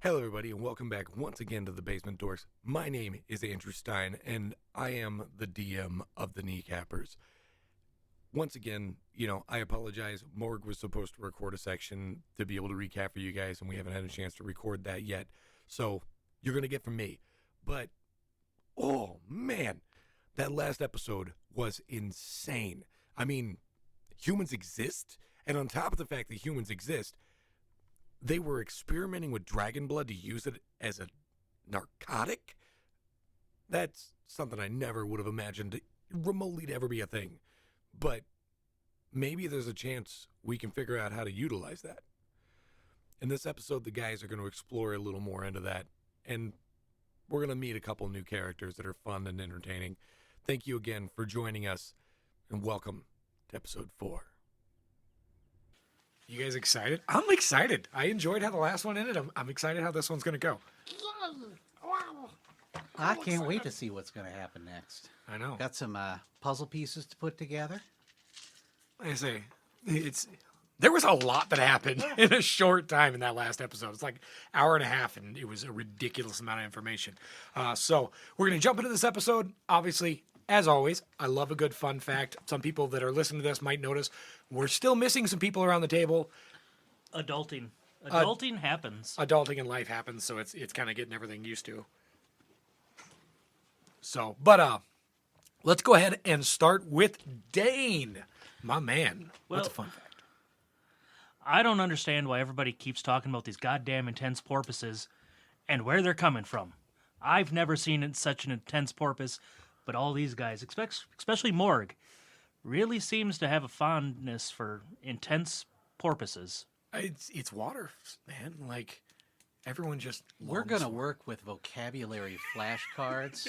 Hello, everybody, and welcome back once again to the Basement Dorks. My name is Andrew Stein, and I am the DM of the Kneecappers. Once again, I apologize. Morg was supposed to record a section to be able to recap for you guys, and we haven't had a chance to record that yet. So, you're going to get from me. But, oh, man, that last episode was insane. I mean, humans exist, and on top of the fact that humans exist, they were experimenting with dragon blood to use it as a narcotic? That's something I never would have imagined remotely to ever be a thing. But maybe there's a chance we can figure out how to utilize that. In this episode, the guys are going to explore a little more into that. And we're going to meet a couple new characters that are fun and entertaining. Thank you again for joining us. And welcome to episode 4. You guys excited? I'm excited. I enjoyed how the last one ended. I'm excited how this one's going to go. Wow. I can't wait to see what's going to happen next. I know. Got some puzzle pieces to put together. Like I say, there was a lot that happened in a short time in that last episode. It's like an hour and a half, and it was a ridiculous amount of information. So we're going to jump into this episode. Obviously, as always, I love a good fun fact. Some people that are listening to this might notice we're still missing some people around the table. Adulting happens. Adulting in life happens, so it's kind of getting everything used to. So, but let's go ahead and start with Dain, my man. What's a fun fact? I don't understand why everybody keeps talking about these goddamn intense porpoises and where they're coming from. I've never seen such an intense porpoise, but all these guys, especially Morg, really seems to have a fondness for intense porpoises. It's water, man. Like, everyone just We're going to work with vocabulary flashcards.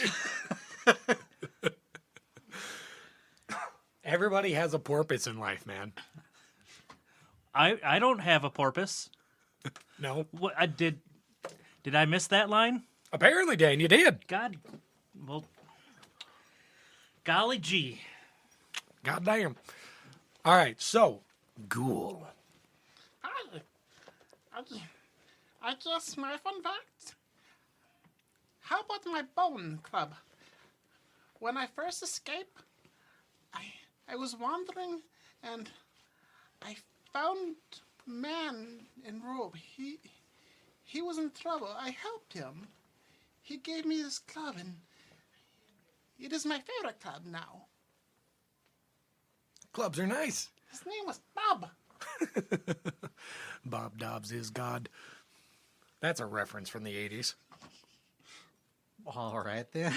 Everybody has a porpoise in life, man. I don't have a porpoise. No. What did I miss that line? Apparently, Dain, you did. God, well, golly gee. God damn. All right, so, Guul. I guess my fun fact. How about my bone club? When I first escaped, I was wandering and I found a man in robe. He was in trouble. I helped him. He gave me this club and it is my favorite club now. Clubs are nice. His name was Bob. Bob Dobbs is God. That's a reference from the 80s. All right, then.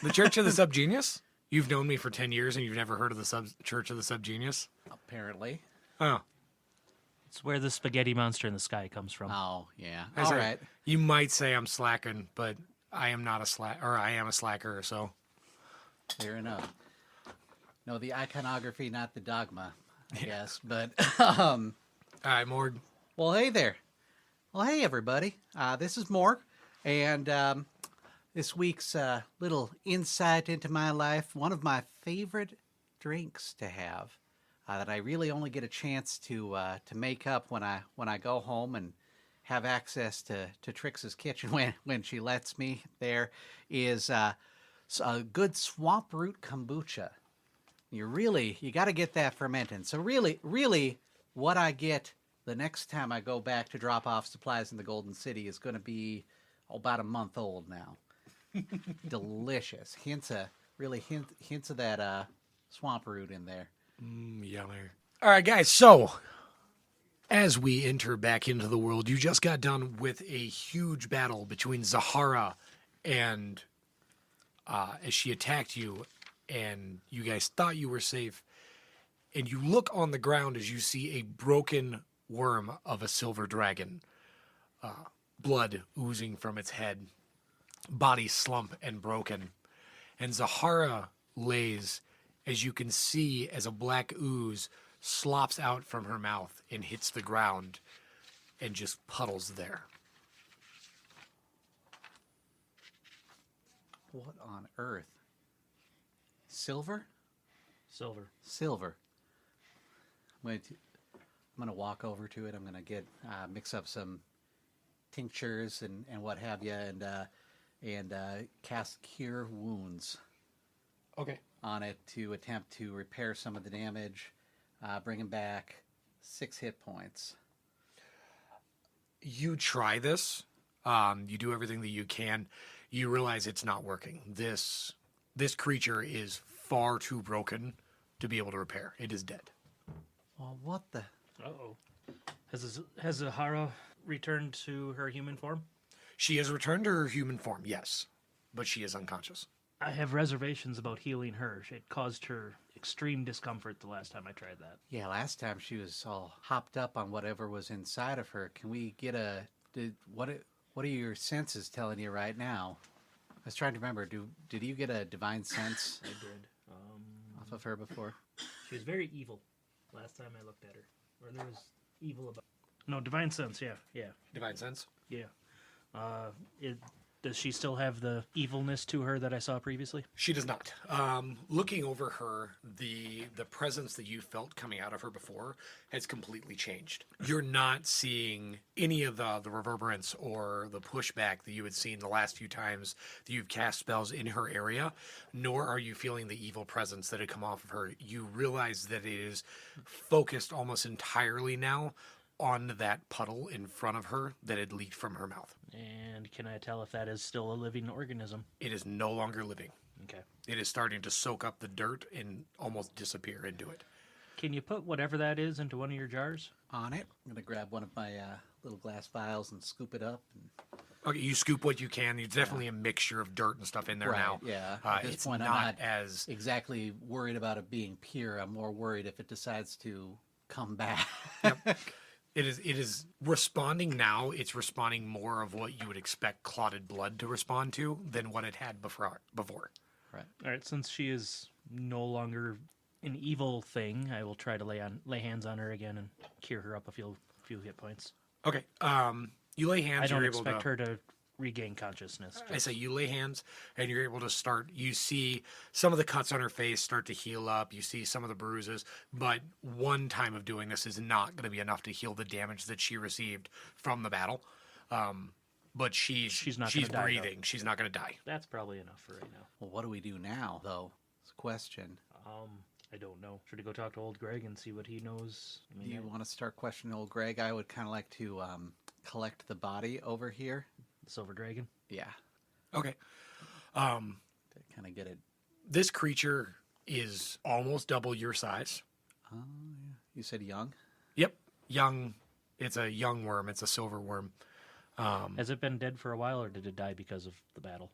The Church of the Subgenius? You've known me for 10 years and you've never heard of the Church of the Subgenius? Apparently. Oh. It's where the spaghetti monster in the sky comes from. Oh, yeah. I All say, right. You might say I'm slacking, but I am not I am a slacker, so. Fair enough. No, the iconography, not the dogma, I guess. But, All right, Morg. well, hey there. Well, hey, everybody. This is Morg, and this week's little insight into my life, one of my favorite drinks to have that I really only get a chance to make up when I go home and have access to Trix's kitchen when she lets me there, is a good swamp root kombucha. You got to get that fermenting. So really, what I get the next time I go back to drop off supplies in the Golden City is going to be about a month old now. Delicious. Hints of that swamp root in there. Yummy. All right, guys. So, as we enter back into the world, you just got done with a huge battle between Zahra and as she attacked you, and you guys thought you were safe. And you look on the ground as you see a broken worm of a silver dragon, blood oozing from its head, body slump and broken. And Zahra lays, as you can see, as a black ooze slops out from her mouth and hits the ground and just puddles there. What on earth? Silver? Silver. I'm going to walk over to it. I'm going to mix up some tinctures and what have you, and cast Cure Wounds Okay. on it to attempt to repair some of the damage, bring him back 6 hit points. You try this. You do everything that you can. You realize it's not working. This creature is far too broken to be able to repair. It is dead. Well, what the? Uh-oh. Has Zahra returned to her human form? She has returned to her human form, yes, but she is unconscious. I have reservations about healing her. It caused her extreme discomfort the last time I tried that. Yeah, last time she was all hopped up on whatever was inside of her. Can we get what are your senses telling you right now? I was trying to remember. Did you get a divine sense I did. off of her before? She was very evil last time I looked at her. Or there was evil about... No, divine sense, yeah. Divine sense? Yeah. Does she still have the evilness to her that I saw previously? She does not. Looking over her, the presence that you felt coming out of her before has completely changed. You're not seeing any of the reverberance or the pushback that you had seen the last few times that you've cast spells in her area, nor are you feeling the evil presence that had come off of her. You realize that it is focused almost entirely now on that puddle in front of her that had leaked from her mouth. And can I tell if that is still a living organism? It is no longer living. Okay. It is starting to soak up the dirt and almost disappear into it. Can you put whatever that is into one of your jars? On it. I'm gonna grab one of my little glass vials and scoop it up. Okay, you scoop what you can. There's definitely a mixture of dirt and stuff in there now. Yeah. At this it's point, not I'm not as exactly worried about it being pure. I'm more worried if it decides to come back. It is responding now. It's responding more of what you would expect clotted blood to respond to than what it had before. Right. All right, since she is no longer an evil thing, I will try to lay hands on her again and cure her up a few hit points. Okay. You lay hands. I don't you're able expect to, her to regain consciousness. I say you lay hands and you're able to start. You see some of the cuts on her face start to heal up. You see some of the bruises, but one time of doing this is not going to be enough to heal the damage that she received from the battle. But she's not gonna die, breathing. though. She's not going to die. That's probably enough for right now. Well, what do we do now, though? It's a question. I don't know. Should we go talk to old Greg and see what he knows? I Do mean, you want to start questioning old Greg? I would kind of like to collect the body over here. the Silver Dragon? Yeah. Okay. To kind of get it. This creature is almost double your size. Oh, yeah. You said young? Yep. Young. It's a young worm. It's a silver worm. Has it been dead for a while, or did it die because of the battle?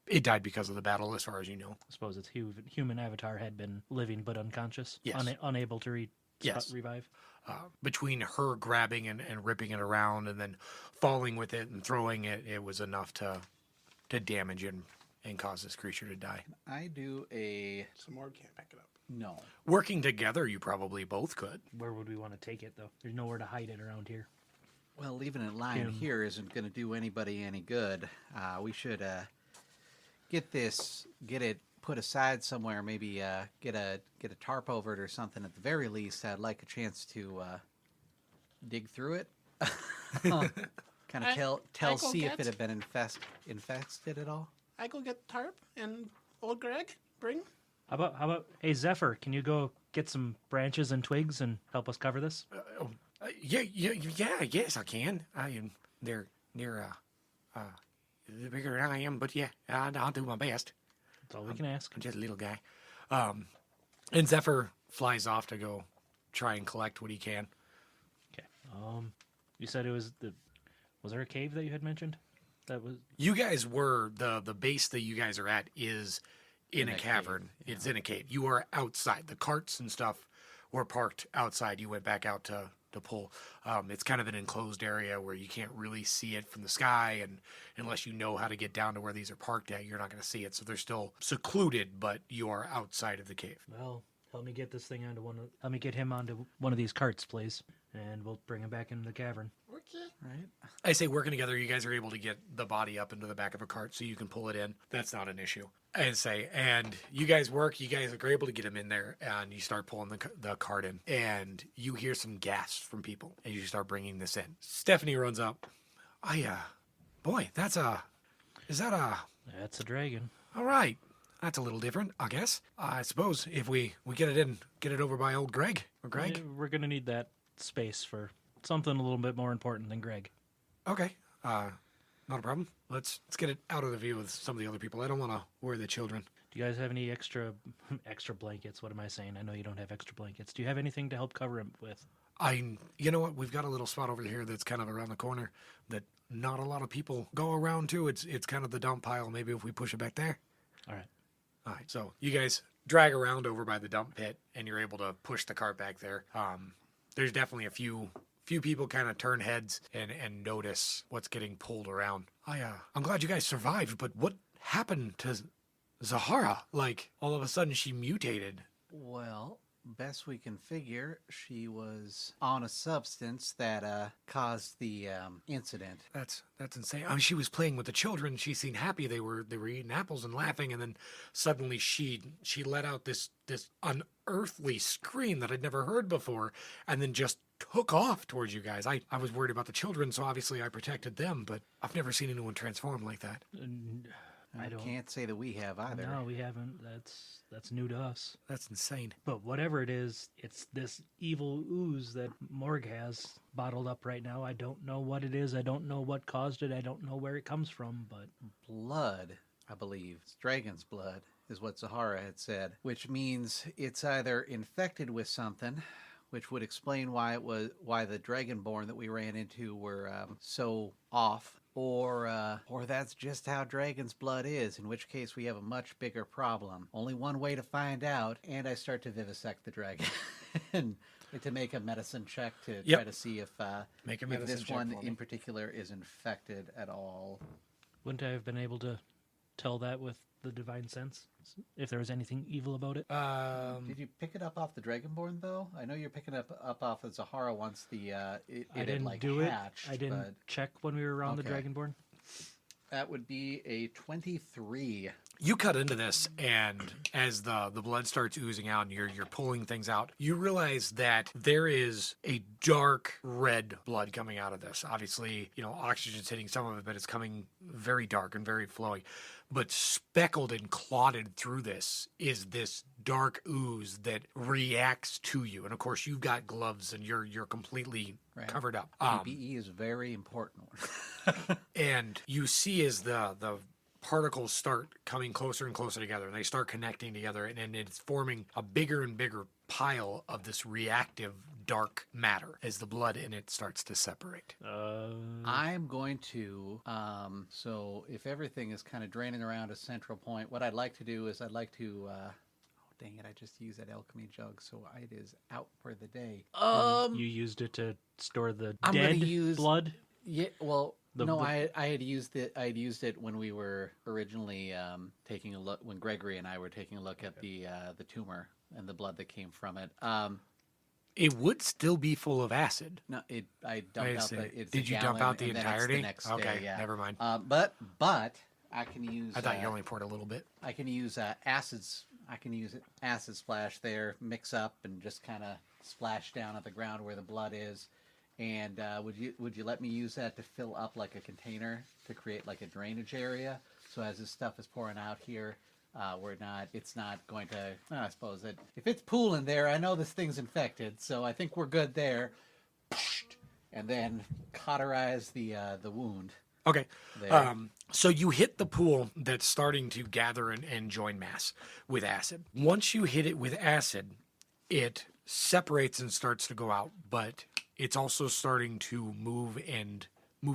It died because of the battle, as far as you know. I suppose its human avatar had been living but unconscious, Yes. Unable to Yes. revive. Between her grabbing and ripping it around and then falling with it and throwing it, it was enough to damage and cause this creature to die. I do a... So Morg can't pick it up. No. Working together, you probably both could. Where would we want to take it, though? There's nowhere to hide it around here. Well, leaving it lying here isn't going to do anybody any good. We should get it put aside somewhere. Maybe get a tarp over it or something. At the very least, I'd like a chance to dig through it. Kind of I go see if get- it had been infested at all. I go get tarp and old Greg bring. How about, hey, Zephyr, can you go get some branches and twigs and help us cover this? Yes, I can. They're bigger than I am, but yeah, I'll do my best. That's all we can ask. I'm just a little guy. And Zephyr flies off to go try and collect what he can. Okay. You said it was was there a cave that you had mentioned? That was You guys were the base that you guys are at is in a a cavern. cave, It's in a cave. You are outside. The carts and stuff were parked outside. You went back out to pull. It's kind of an enclosed area where you can't really see it from the sky, and unless you know how to get down to where these are parked at, you're not going to see it. So they're still secluded, but you are outside of the cave. well. Help me get this thing onto Help me get him onto one of these carts, please, and we'll bring him back into the cavern. Okay. Right. I say working together, you guys are able to get the body up into the back of a cart so you can pull it in. That's not an issue. And you guys work, you guys are able to get him in there, and you start pulling the cart in, and you hear some gasps from people as you start bringing this in. Stephanie runs up. Boy, is that a... That's a dragon. All right. That's a little different, I guess. I suppose if we get it over by old Greg. Or Greg? Yeah, we're going to need that space for something a little bit more important than Greg. Okay. Not a problem. Let's get it out of the view with some of the other people. I don't want to worry the children. Do you guys have any extra blankets? What am I saying? I know you don't have extra blankets. Do you have anything to help cover him with? You know what? We've got a little spot over here that's kind of around the corner that not a lot of people go around to. It's kind of the dump pile. Maybe if we push it back there. All right. All right. So you guys drag around over by the dump pit, and you're able to push the cart back there. There's definitely a few people kind of turn heads and notice what's getting pulled around. I'm glad you guys survived, but what happened to Zahra? Like, all of a sudden she mutated. Well, best we can figure, she was on a substance that caused the incident. That's insane. I mean, she was playing with the children. She seemed happy. They were eating apples and laughing, and then suddenly she let out this unearthly scream that I'd never heard before, and then just took off towards you guys. I was worried about the children, so obviously I protected them, but I've never seen anyone transform like that. I can't say that we have either. No, we haven't. That's new to us. That's insane. But whatever it is, it's this evil ooze that Morg has bottled up right now. I don't know what it is. I don't know what caused it. I don't know where it comes from, but... Blood, I believe. It's dragon's blood, is what Zahra had said, which means it's either infected with something, which would explain why the Dragonborn that we ran into were so off, or that's just how dragon's blood is, in which case we have a much bigger problem. Only one way to find out, and I start to vivisect the dragon. And to make a medicine check to try to see if this one in particular is infected at all. Wouldn't I have been able to tell that with the divine sense, if there was anything evil about it? Did you pick it up off the Dragonborn, though? I know you're picking up off of Zahra once I didn't do hatched, it. I didn't check when we were around the Dragonborn. That would be a 23. You cut into this, and as the blood starts oozing out and you're pulling things out, you realize that there is a dark red blood coming out of this. Obviously, oxygen's hitting some of it, but it's coming very dark and very flowy. But speckled and clotted through this is this dark ooze that reacts to you. And of course, you've got gloves and you're completely covered up. PPE is very important. And you see as the particles start coming closer and closer together, and they start connecting together, and it's forming a bigger and bigger pile of this reactive dark matter as the blood in it starts to separate. I'm going to, so if everything is kind of draining around a central point, what I'd like to do is dang it, I just used that alchemy jug, so it is out for the day. You used it to store the I'm dead gonna use, blood? Yeah, well... I had used it. I had used it when we were originally taking a look. When Gregory and I were taking a look at the tumor and the blood that came from it. It would still be full of acid. No, I dumped out the. Did you dump out the entirety? The next okay, day, yeah. Never mind. But I can use. I thought you only poured a little bit. I can use acids. I can use acid splash there, mix up, and just kind of splash down at the ground where the blood is. And would you let me use that to fill up like a container to create like a drainage area? So as this stuff is pouring out here, it's not going to. I suppose that if it's pooling there, I know this thing's infected, so I think we're good there. And then cauterize the wound. Okay. So you hit the pool that's starting to gather and join mass with acid. Once you hit it with acid, it separates and starts to go out, but it's also starting to move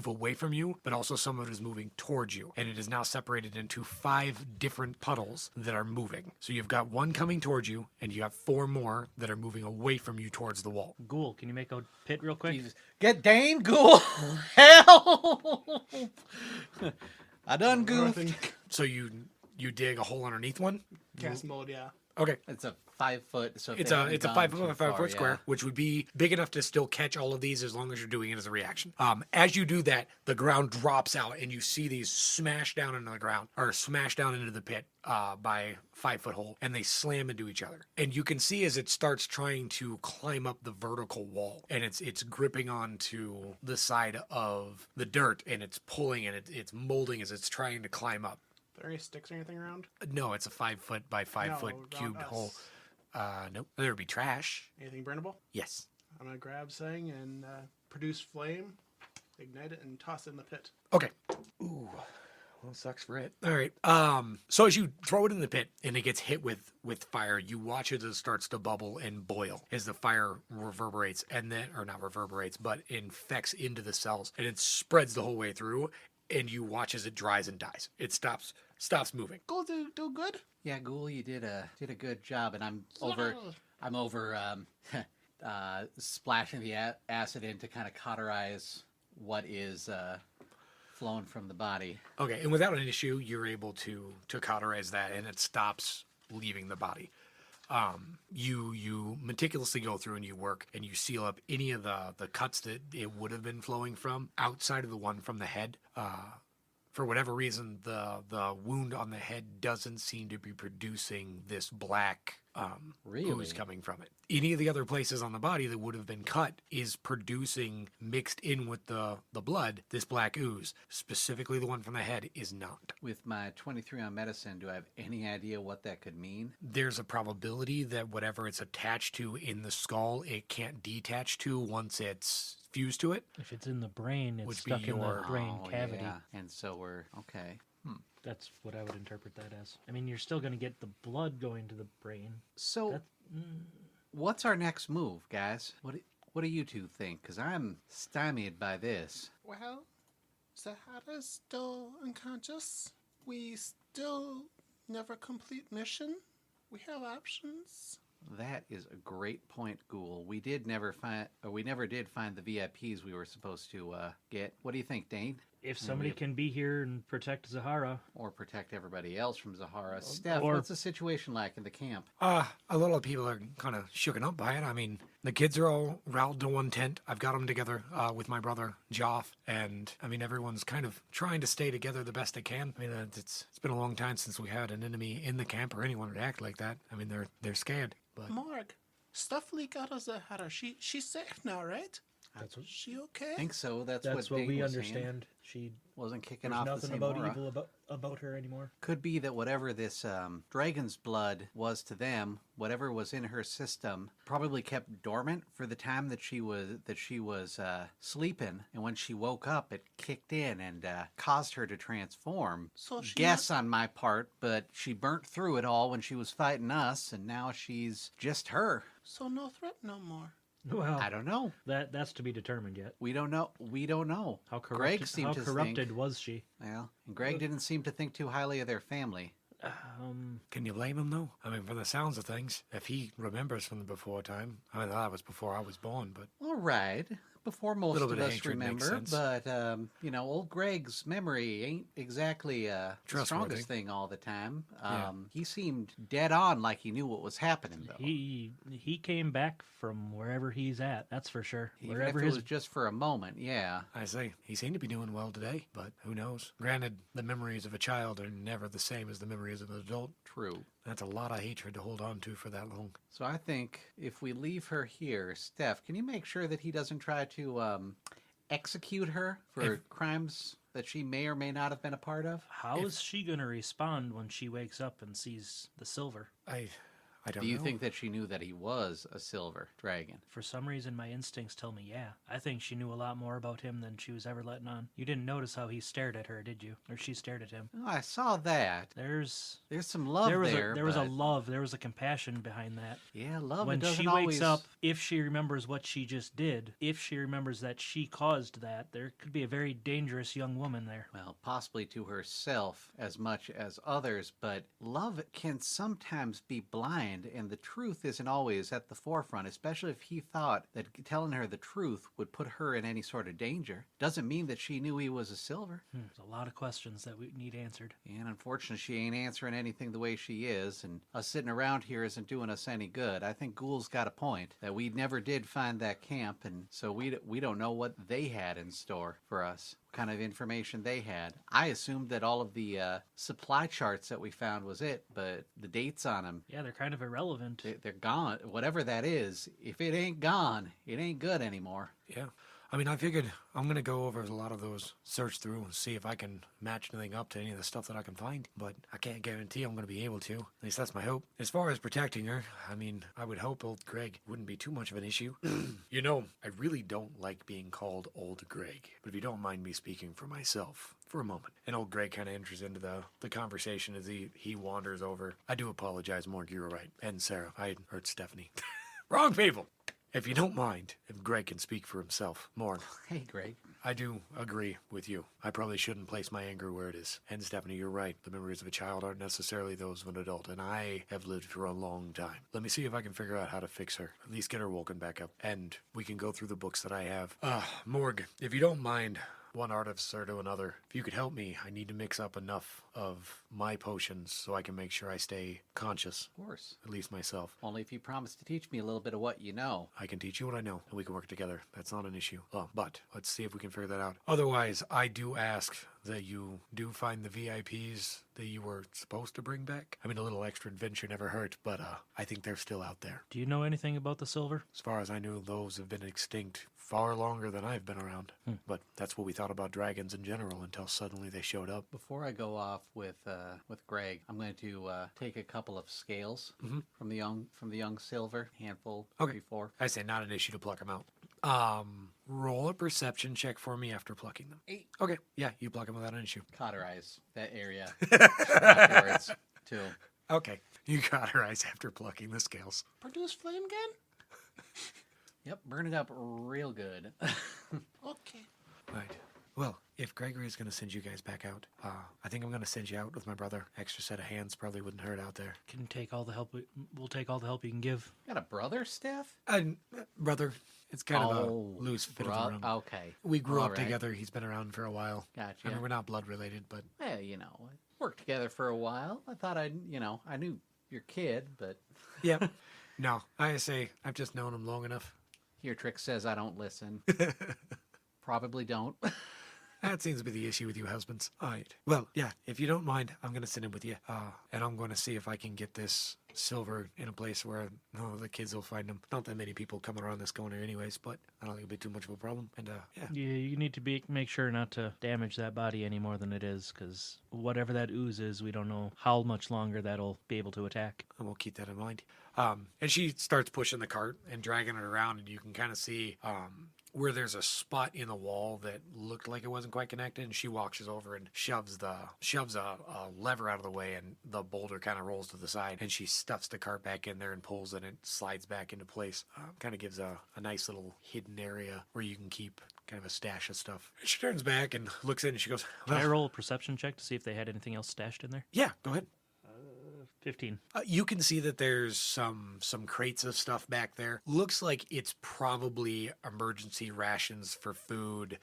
away from you, but also some of it is moving towards you. And it is now separated into 5 different puddles that are moving. So you've got one coming towards you, and you have 4 more that are moving away from you towards the wall. Guul, can you make a pit real quick? Jesus. Get Dain, Guul! Help! I done goofed. So you dig a hole underneath one? Cast mode, yeah. Okay. It's a 5 foot. So if It's they a haven't it's a gone 5 too foot by 5 far, foot square, yeah. which would be big enough to still catch all of these as long as you're doing it as a reaction. As you do that, the ground drops out and you see these smash down into the ground or smash down into the pit by 5 foot hole, and they slam into each other. And you can see as it starts trying to climb up the vertical wall, and it's gripping onto the side of the dirt, and it's pulling and it's molding as it's trying to climb up. Are there any sticks or anything around? No, it's a 5 foot by 5 foot around cubed us. hole. Nope. There would be trash. Anything burnable? Yes. I'm gonna grab something and produce flame, ignite it, and toss it in the pit. Okay. Ooh. Well, sucks for it. All right. So as you throw it in the pit and it gets hit with fire, you watch as it starts to bubble and boil as the fire reverberates and then, or not reverberates, but infects into the cells, and it spreads the whole way through. And you watch as it dries and dies. It stops moving. Go do good. Yeah, Guul, you did a good job, and I'm over splashing the acid in to kind of cauterize what is flowing from the body. Okay, and without an issue, you're able to cauterize that, and it stops leaving the body. You meticulously go through and you work and you seal up any of the cuts that it would have been flowing from outside of the one from the head. For whatever reason, the wound on the head doesn't seem to be producing this black Really? ooze coming from it. Any of the other places on the body that would have been cut is producing, mixed in with the blood, this black ooze. Specifically, the one from the head is not. With my 23 on medicine, do I have any idea what that could mean? There's a probability that whatever it's attached to in the skull, it can't detach to once it's fused to it. If it's in the brain, it's Would be stuck in the your- brain cavity. Yeah. And so we're okay. That's what I would interpret that as. I mean, you're still going to get the blood going to the brain. So, That- what's our next move, guys? What do you two think? Because I'm stymied by this. Well, Zahara's still unconscious. We still never complete mission. We have options. That is a great point, Guul. We never did find the VIPs we were supposed to get. What do you think, Dain? If somebody can be here and protect Zahara, Or protect everybody else from Zahara? Steph, or- what's the situation like in the camp? A lot of people are kind of shooken up by it. I mean, the kids are all rallied to one tent. I've got them together with my brother Joff, and I mean, everyone's kind of trying to stay together the best they can. I mean, it's been a long time since we had an enemy in the camp or anyone would act like that. I mean, they're scared. But Morg, stuff leak out of Zahara. She's safe now, right? that's what, She okay? I think so. That's that's what Dain we was saying. understand. She Wasn't kicking there's off the nothing same about aura. evil about her anymore. Could be that whatever this dragon's blood was to them, whatever was in her system, probably kept dormant for the time that she was sleeping, and when she woke up, it kicked in and caused her to transform. So she Guess on my part, but she burnt through it all when she was fighting us, and now she's just her. So no threat no more. Well, I don't know. that's to be determined yet. We don't know. We don't know. How Greg corrupted, seemed how to corrupted think. was she? Well, and Greg didn't seem to think too highly of their family. can you blame him though? I mean, from the sounds of things, if he remembers from the before time, I mean, that was before I was born, but All right. Before most Little of bit of us hatred makes remember, sense. but old Greg's memory ain't exactly the Trustworthy. strongest thing all the time. Yeah. He seemed dead on, like he knew what was happening, though. He came back from wherever he's at. That's for sure. Even Wherever if it his was just for a moment, yeah. I say he seemed to be doing well today, but who knows? Granted, the memories of a child are never the same as the memories of an adult. True. That's a lot of hatred to hold on to for that long. So I think if we leave her here, Steph, can you make sure that he doesn't try to execute her for crimes that she may or may not have been a part of? How is she going to respond when she wakes up and sees the silver? I don't Do you know. think that she knew that he was a silver dragon? For some reason, my instincts tell me yeah. I think she knew a lot more about him than she was ever letting on. You didn't notice how he stared at her, did you? Or she stared at him. Oh, I saw that. There's There's some love there was there. there was a but- love, there was a compassion behind that. Yeah, love. When it doesn't she always... wakes up, if she remembers what she just did, if she remembers that she caused that, there could be a very dangerous young woman there. Well, possibly to herself as much as others, but love can sometimes be blind mind, and the truth isn't always at the forefront, especially if he thought that telling her the truth would put her in any sort of danger. Doesn't mean that she knew he was a silver. There's a lot of questions that we need answered. And unfortunately, she ain't answering anything the way she is, and us sitting around here isn't doing us any good. I think Guul's got a point, that we never did find that camp, and so we don't know what they had in store for us, what kind of information they had. I assumed that all of the supply charts that we found was it, but the dates on them, Yeah, they're kind of irrelevant. they're gone. Whatever that is, if it ain't gone, it ain't good anymore. Yeah. I mean, I figured I'm going to go over a lot of those, search through, and see if I can match anything up to any of the stuff that I can find. But I can't guarantee I'm going to be able to. At least that's my hope. As far as protecting her, I mean, I would hope old Greg wouldn't be too much of an issue. You know, I really don't like being called old Greg. But if you don't mind me speaking for myself for a moment. And old Greg kind of enters into the conversation as he wanders over. I do apologize, Morg, you were right. And Sarah, I heard Stephanie. Wrong people! If you don't mind, if Greg can speak for himself, Morg. Hey, Greg. I do agree with you. I probably shouldn't place my anger where it is. And Stephanie, you're right. The memories of a child aren't necessarily those of an adult, and I have lived for a long time. Let me see if I can figure out how to fix her. At least get her woken back up. And we can go through the books that I have. Morg, if you don't mind, one artificer to another. If you could help me, I need to mix up enough of my potions so I can make sure I stay conscious. Of course. At least myself. Only if you promise to teach me a little bit of what you know. I can teach you what I know, and we can work together. That's not an issue. But let's see if we can figure that out. Otherwise, I do ask that you do find the V.I.Ps that you were supposed to bring back. I mean, a little extra adventure never hurt, but I think they're still out there. Do you know anything about the silver? As far as I knew, those have been extinct far longer than I've been around. But that's what we thought about dragons in general until suddenly they showed up. Before I go off with Greg, I'm going to take a couple of scales from the young silver, handful, Okay. 3, 4. I say not an issue to pluck them out. Roll a perception check for me after plucking them. 8. Okay, yeah, you pluck them without an issue. Cauterize that area afterwards too. Okay, you got her eyes after plucking the scales. Produce flame again? Yep, burn it up real good. Okay. Right. Well, if Gregory is going to send you guys back out, I think I'm going to send you out with my brother. Extra set of hands probably wouldn't hurt out there. Can take all the help. We'll take all the help you can give. Got a brother, Steph? Brother, it's kind of a loose fit of the room. Okay. We grew All up right. together. He's been around for a while. Gotcha. I mean, we're not blood related, but Well, worked together for a while. I thought I knew your kid, but yeah. No, I say I've just known him long enough. your trick says I don't listen. Probably don't. That seems to be the issue with you husbands. All right. Well, yeah, if you don't mind, I'm going to send him with you. And I'm going to see if I can get this silver in a place where the kids will find him. Not that many people come around this corner anyways, but I don't think it'll be too much of a problem. And, yeah. Yeah, you need to make sure not to damage that body any more than it is, because whatever that ooze is, we don't know how much longer that'll be able to attack. And we'll keep that in mind. And she starts pushing the cart and dragging it around, and you can kind of see where there's a spot in the wall that looked like it wasn't quite connected, and she walks over and shoves a lever out of the way, and the boulder kind of rolls to the side, and she stuffs the cart back in there and pulls it, and it slides back into place. Kind of gives a nice little hidden area where you can keep kind of a stash of stuff. She turns back and looks in, and she goes, Can I roll a perception check to see if they had anything else stashed in there? yeah, go ahead. 15. You can see that there's some crates of stuff back there. Looks like it's probably emergency rations for food,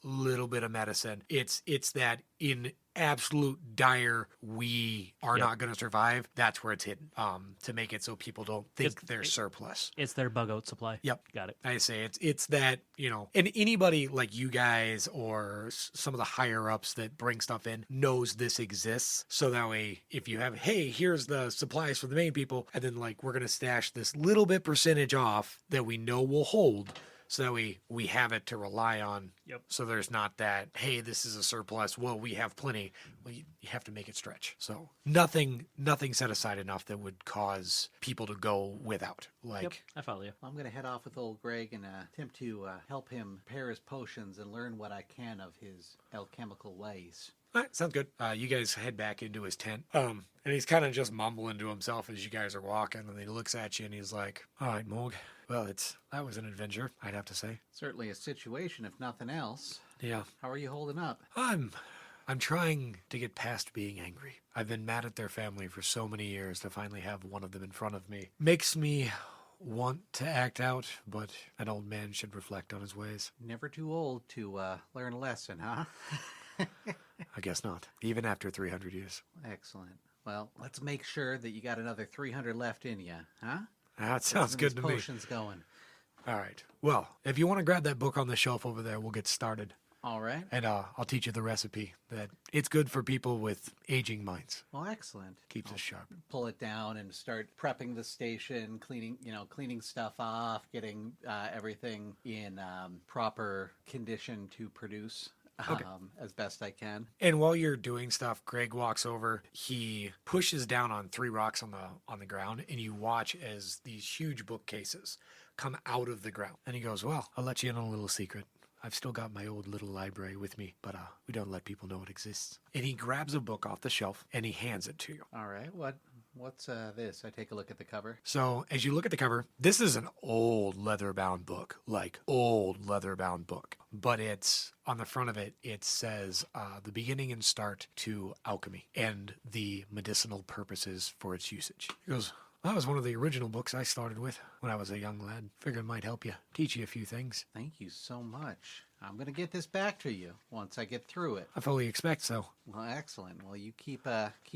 little bit of medicine. It's that in absolute dire we are not going to survive. That's where it's hidden, to make it so people don't think they're surplus. It's their bug out supply. Yep. Got it. I say it's that, and anybody like you guys or some of the higher ups that bring stuff in knows this exists. So that way, if you have, hey, here's the supplies for the main people, and then like we're going to stash this little bit percentage off that we know will hold. So that we have it to rely on. Yep. So there's not that, hey, this is a surplus. Well, we have plenty. Well, you have to make it stretch. So nothing set aside enough that would cause people to go without. Like, Yep, I follow you. I'm going to head off with old Greg and attempt to help him prepare his potions and learn what I can of his alchemical ways. all right, sounds good. You guys head back into his tent. And he's kind of just mumbling to himself as you guys are walking. And he looks at you and he's like, all right, Morg. Well, that was an adventure, I'd have to say. Certainly a situation, if nothing else. Yeah. How are you holding up? I'm I'm trying to get past being angry. I've been mad at their family for so many years. To finally have one of them in front of me makes me want to act out, but an old man should reflect on his ways. Never too old to learn a lesson, huh? I guess not, even after 300 years. Excellent. Well, let's make sure that you got another 300 left in you, huh? That sounds good to me. Potions going. All right. Well, if you want to grab that book on the shelf over there, we'll get started. All right. And I'll teach you the recipe. That it's good for people with aging minds. Well, excellent. Keeps us sharp. Pull it down and start prepping the station, cleaning stuff off, getting everything in proper condition to produce. As best I can. And while you're doing stuff, Greg walks over. He pushes down on 3 rocks on the ground, and you watch as these huge bookcases come out of the ground. And he goes, "Well, I'll let you in on a little secret. I've still got my old little library with me, but we don't let people know it exists." And he grabs a book off the shelf and he hands it to you. All right. What's this? I take a look at the cover. So as you look at the cover, this is an old leather-bound book, like old leather-bound book. But it's on the front of it, it says the beginning and start to alchemy and the medicinal purposes for its usage. He goes, "That was one of the original books I started with when I was a young lad. Figured it might help you, teach you a few things." Thank you so much. I'm going to get this back to you once I get through it. I fully expect so. Well, excellent. Well, you keep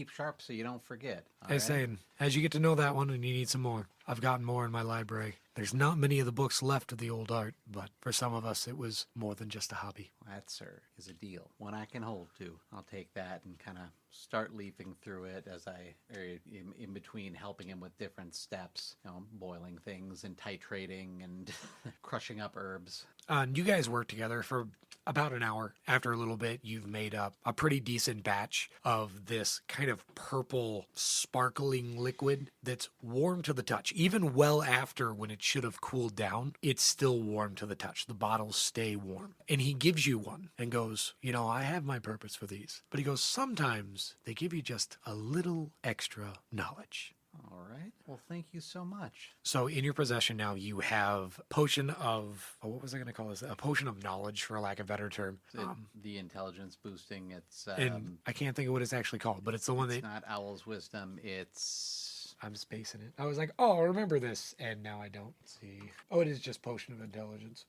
sharp so you don't forget. All I was saying, as you get to know that one and you need some more, I've got more in my library. There's not many of the books left of the old art, but for some of us, it was more than just a hobby. That, sir, is a deal. One I can hold to. I'll take that and kind of start leafing through it as in between helping him with different steps, boiling things and titrating and crushing up herbs. You guys work together for about an hour. After a little bit, you've made up a pretty decent batch of this kind of purple sparkling liquid that's warm to the touch. Even well after when it should have cooled down, it's still warm to the touch. The bottles stay warm. And he gives you one and goes, "I have my purpose for these." But he goes, "Sometimes they give you just a little extra knowledge." All right. Well, thank you so much. So in your possession now, you have potion of, what was I going to call this? A potion of knowledge, for lack of a better term. The intelligence boosting, it's... and I can't think of what it's actually called, but it's the one it's that... not Owl's Wisdom, it's... I'm spacing it. I was like, oh, I'll remember this. And now I don't see. Oh, it is just potion of intelligence.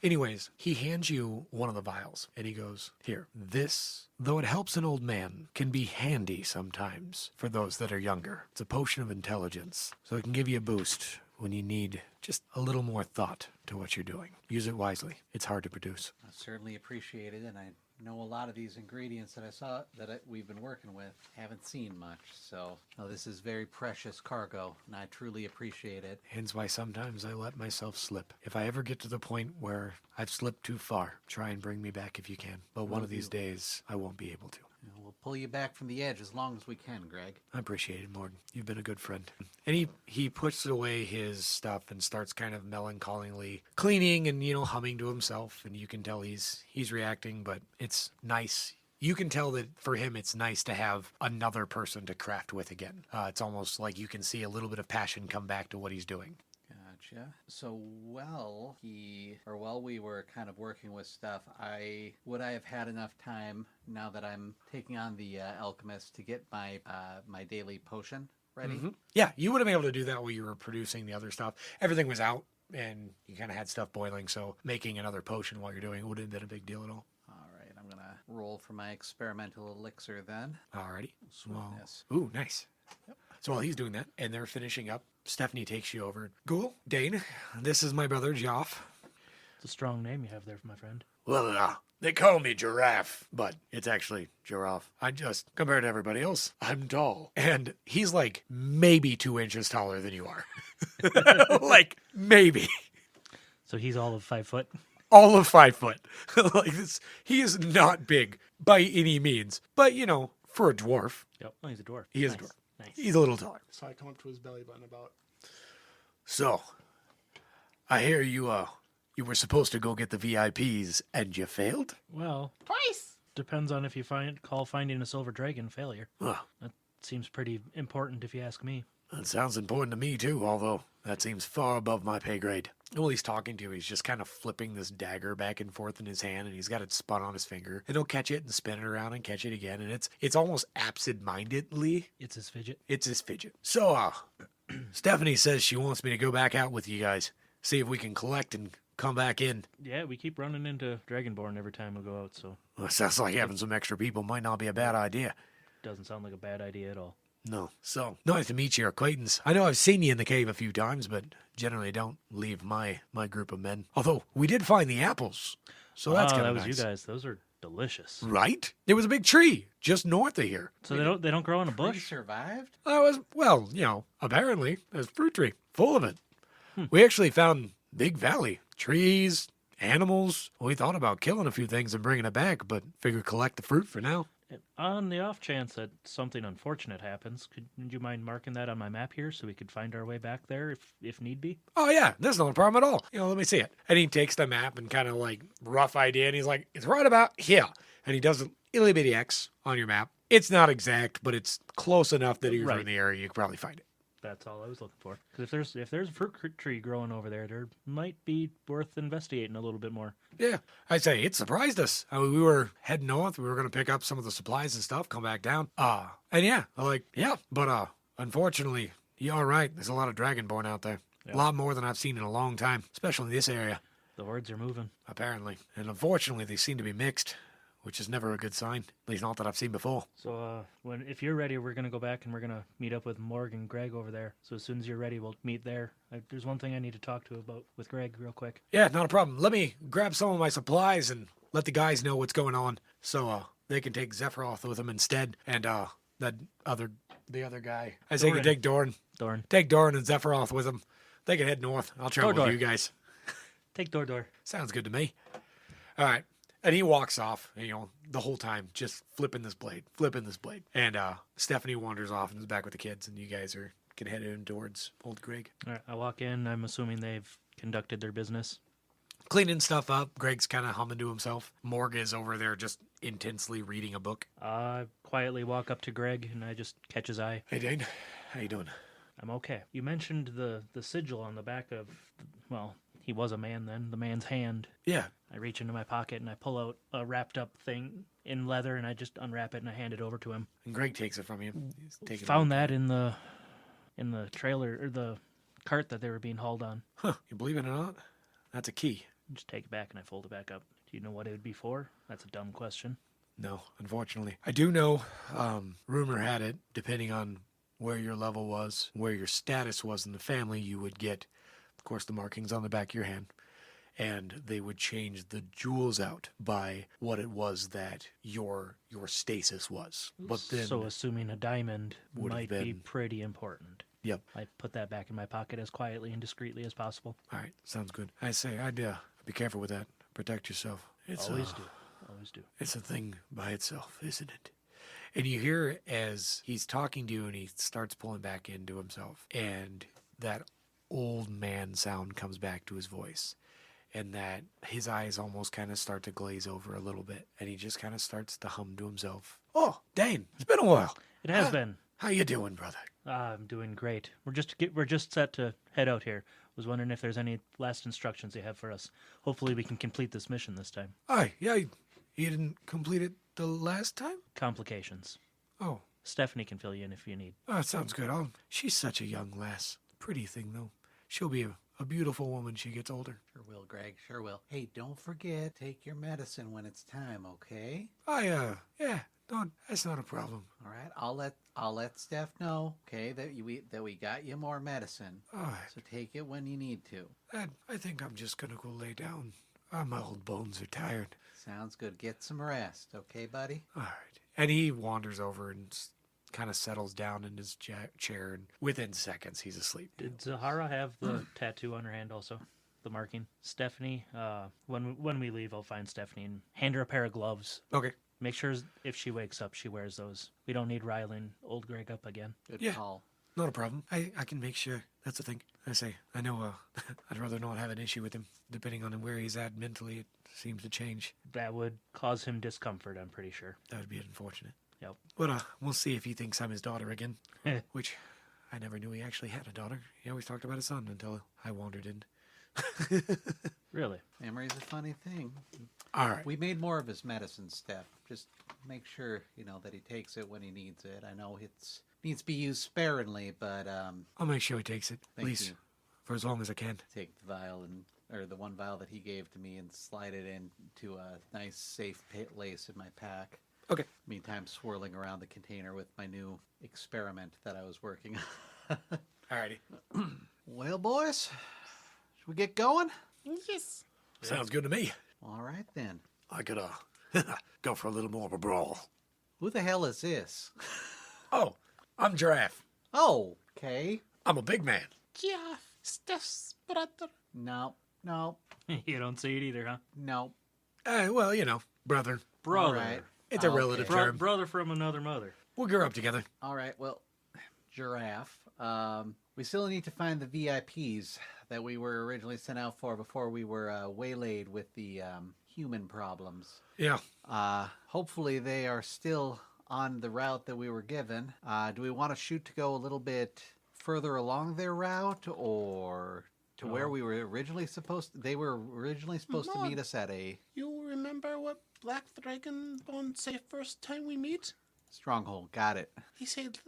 Anyways, he hands you one of the vials and he goes, "Here, this, though it helps an old man, can be handy sometimes for those that are younger. It's a potion of intelligence, so it can give you a boost when you need just a little more thought to what you're doing. Use it wisely. It's hard to produce." I certainly appreciate it, and I know a lot of these ingredients that we've been working with. Haven't seen much, so this is very precious cargo, and I truly appreciate it. Hence why sometimes I let myself slip. If I ever get to the point where I've slipped too far, try and bring me back if you can. But one of these days, I won't be able to. We'll pull you back from the edge as long as we can, Greg. I appreciate it, Morg. You've been a good friend. And he puts away his stuff and starts kind of melancholily cleaning and, humming to himself. And you can tell he's reacting, but it's nice. You can tell that for him, it's nice to have another person to craft with again. It's almost like you can see a little bit of passion come back to what he's doing. Gotcha. So while we were kind of working with stuff, would I have had enough time now that I'm taking on the alchemist to get my my daily potion ready? Mm-hmm. Yeah, you would have been able to do that while you were producing the other stuff. Everything was out and you kind of had stuff boiling, so making another potion while you're doing it wouldn't have been a big deal at all. All right, I'm gonna roll for my experimental elixir then. Alrighty. Sweetness. Ooh, nice. Yep. So while he's doing that and they're finishing up, Stephanie takes you over. "Guul, Dain, this is my brother Joff." It's a strong name you have there, my friend. "Well, they call me Giraffe, but it's actually Giraffe. Compared to everybody else, I'm tall." And he's like maybe 2 inches taller than you are. Like, maybe. So he's all of 5 foot? All of 5 foot. Like this, he is not big by any means. But, for a dwarf. Yep. Oh, he's a dwarf. He is Nice. a dwarf. Nice. He's a little taller. So I come up to his belly button about. "So, I hear you were supposed to go get the VIPs and you failed?" Well, Twice! depends on if you call finding a silver dragon failure. Huh. That seems pretty important if you ask me. That sounds important to me, too, although that seems far above my pay grade. While he's talking to you, he's just kind of flipping this dagger back and forth in his hand, and he's got it spun on his finger. And he'll catch it and spin it around and catch it again, and it's almost absent-mindedly. It's his fidget. It's his fidget. So, Stephanie says she wants me to go back out with you guys, see if we can collect and come back in. Yeah, we keep running into Dragonborn every time we go out, so Well, sounds like having some extra people might not be a bad idea. doesn't sound like a bad idea at all. No. So, nice to meet your acquaintance. I know I've seen you in the cave a few times, but generally don't leave my group of men. Although, we did find the apples, so that's kind that of was nice. you guys. Those are delicious. Right? There was a big tree just north of here. So they don't grow in a We bush? survived? That was, well, apparently, there's a fruit tree full of it. We actually found big valley, trees, animals. We thought about killing a few things and bringing it back, but figured collect the fruit for now. On the off chance that something unfortunate happens, would you mind marking that on my map here so we could find our way back there if need be? Oh, yeah, that's not a problem at all. Let me see it. And he takes the map and kind of like rough idea, and he's like, it's right about here. And he does an itty bitty X on your map. It's not exact, but it's close enough that if you're Right. in the area, you could probably find it. That's all I was looking for. Because if there's a fruit tree growing over there might be worth investigating a little bit more. Yeah, I'd say it surprised us. I mean, we were heading north. We were going to pick up some of the supplies and stuff, come back down. And yeah, but unfortunately, you're all right. There's a lot of Dragonborn out there. Yeah. A lot more than I've seen in a long time, especially in this area, The hordes are moving. apparently. And unfortunately, they seem to be mixed, which is never a good sign. At least not that I've seen before. So if you're ready, we're gonna go back and we're gonna meet up with Morg and Greg over there. So as soon as you're ready, we'll meet there. There's one thing I need to talk to about with Greg real quick. Yeah, not a problem. Let me grab some of my supplies and let the guys know what's going on, so they can take Zephyroth with them instead. And the other guy, I say, you Doran. take Dorn. Dorn, Take Dorn and Zephyroth with them. They can head north. I'll travel Dor. with you guys. take Dor. Sounds good to me. All right. And he walks off, the whole time, just flipping this blade. And Stephanie wanders off and is back with the kids, and you guys can head in towards Old Greg. All right, I walk in. I'm assuming they've conducted their business. Cleaning stuff up. Greg's kind of humming to himself. Morg is over there just intensely reading a book. I quietly walk up to Greg and I just catch his eye. Hey, Dain. How you doing? I'm okay. You mentioned the sigil on the back of, well, he was a man then, the man's hand. Yeah. I reach into my pocket and I pull out a wrapped up thing in leather and I just unwrap it and I hand it over to him. And Greg takes it from you. He's taking it Found away. that in the trailer or the cart that they were being hauled on. Huh. You believe it or not? That's a key. Just take it back and I fold it back up. Do you know what it would be for? That's a dumb question. No, unfortunately. I do know, rumor had it, depending on where your level was, where your status was in the family, you would get, of course, the markings on the back of your hand. And they would change the jewels out by what it was that your stasis was. But then, So assuming a diamond Would have might be been- pretty important. yep. I put that back in my pocket as quietly and discreetly as possible. All right, sounds good. I say, I'd be careful with that. Protect yourself. It's Always do. Always do. It's a thing by itself, isn't it? And you hear as he's talking to you and he starts pulling back into himself, and that old man sound comes back to his voice, and that his eyes almost kind of start to glaze over a little bit, and he just kind of starts to hum to himself. Oh, Dain, it's been a while. It has been. How you doing, brother? I'm doing great. We're just set to head out here. Was wondering if there's any last instructions you have for us. Hopefully we can complete this mission this time. Aye, yeah, you didn't complete it the last time? Complications. Oh, Stephanie can fill you in if you need. that sounds good. She's such a young lass. Pretty thing, though. She'll be a beautiful woman when she gets older. Sure will, Greg. Sure will. Hey, don't forget, take your medicine when it's time, okay? Yeah, no, that's not a problem. All right. I'll let Steph know, okay, that we got you more medicine. All right. So take it when you need to. I think I'm just gonna go lay down. My old bones are tired. Sounds good. Get some rest, okay, buddy? All right. And he wanders over and kind of settles down in his chair, and within seconds he's asleep. Did Zahara have the tattoo on her hand also? The marking? Stephanie, when we leave, I'll find Stephanie and hand her a pair of gloves. Okay. Make sure if she wakes up, she wears those. We don't need riling old Greg up again. Good Yeah. call. Not a problem. I can make sure. That's the thing. I know I'd rather not have an issue with him. Depending on where he's at mentally, it seems to change. That would cause him discomfort, I'm pretty sure. That would be unfortunate. Yep. But we'll see if he thinks I'm his daughter again. Which I never knew he actually had a daughter. He always talked about his son until I wandered in. Really? Memory's a funny thing. All right. We made more of his medicine stuff. Just make sure, that he takes it when he needs it. I know it needs to be used sparingly, but I'll make sure he takes it, at Thank least you. for as long as I can. take the vial or the one vial that he gave to me and slide it into a nice safe lace in my pack. Okay. Meantime, swirling around the container with my new experiment that I was working on. All righty. Well, boys, should we get going? Yes. Sounds good to me. All right, then. I could go for a little more of a brawl. Who the hell is this? Oh, I'm Giraffe. Oh, okay. I'm a big man. Jeff, Steph's brother. No. You don't see it either, huh? No. Well, brother. Brother. All right. It's a relative term. Brother from another mother. We grew up together. All right. Well, Giraffe. We still need to find the VIPs that we were originally sent out for before we were waylaid with the human problems. Yeah. Hopefully they are still on the route that we were given. Do we want to shoot to go a little bit further along their route, or to where we were originally supposed to? They were originally supposed to meet us at a You remember what Black Dragonbone said first time we meet? stronghold. Got it. He said,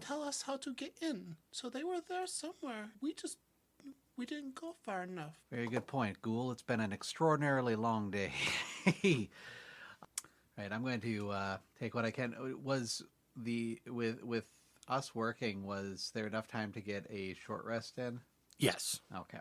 tell us how to get in. So they were there somewhere. We didn't go far enough. Very good point, Guul. It's been an extraordinarily long day. Right, I'm going to take what I can. Was with us working, was there enough time to get a short rest in? Yes. Okay.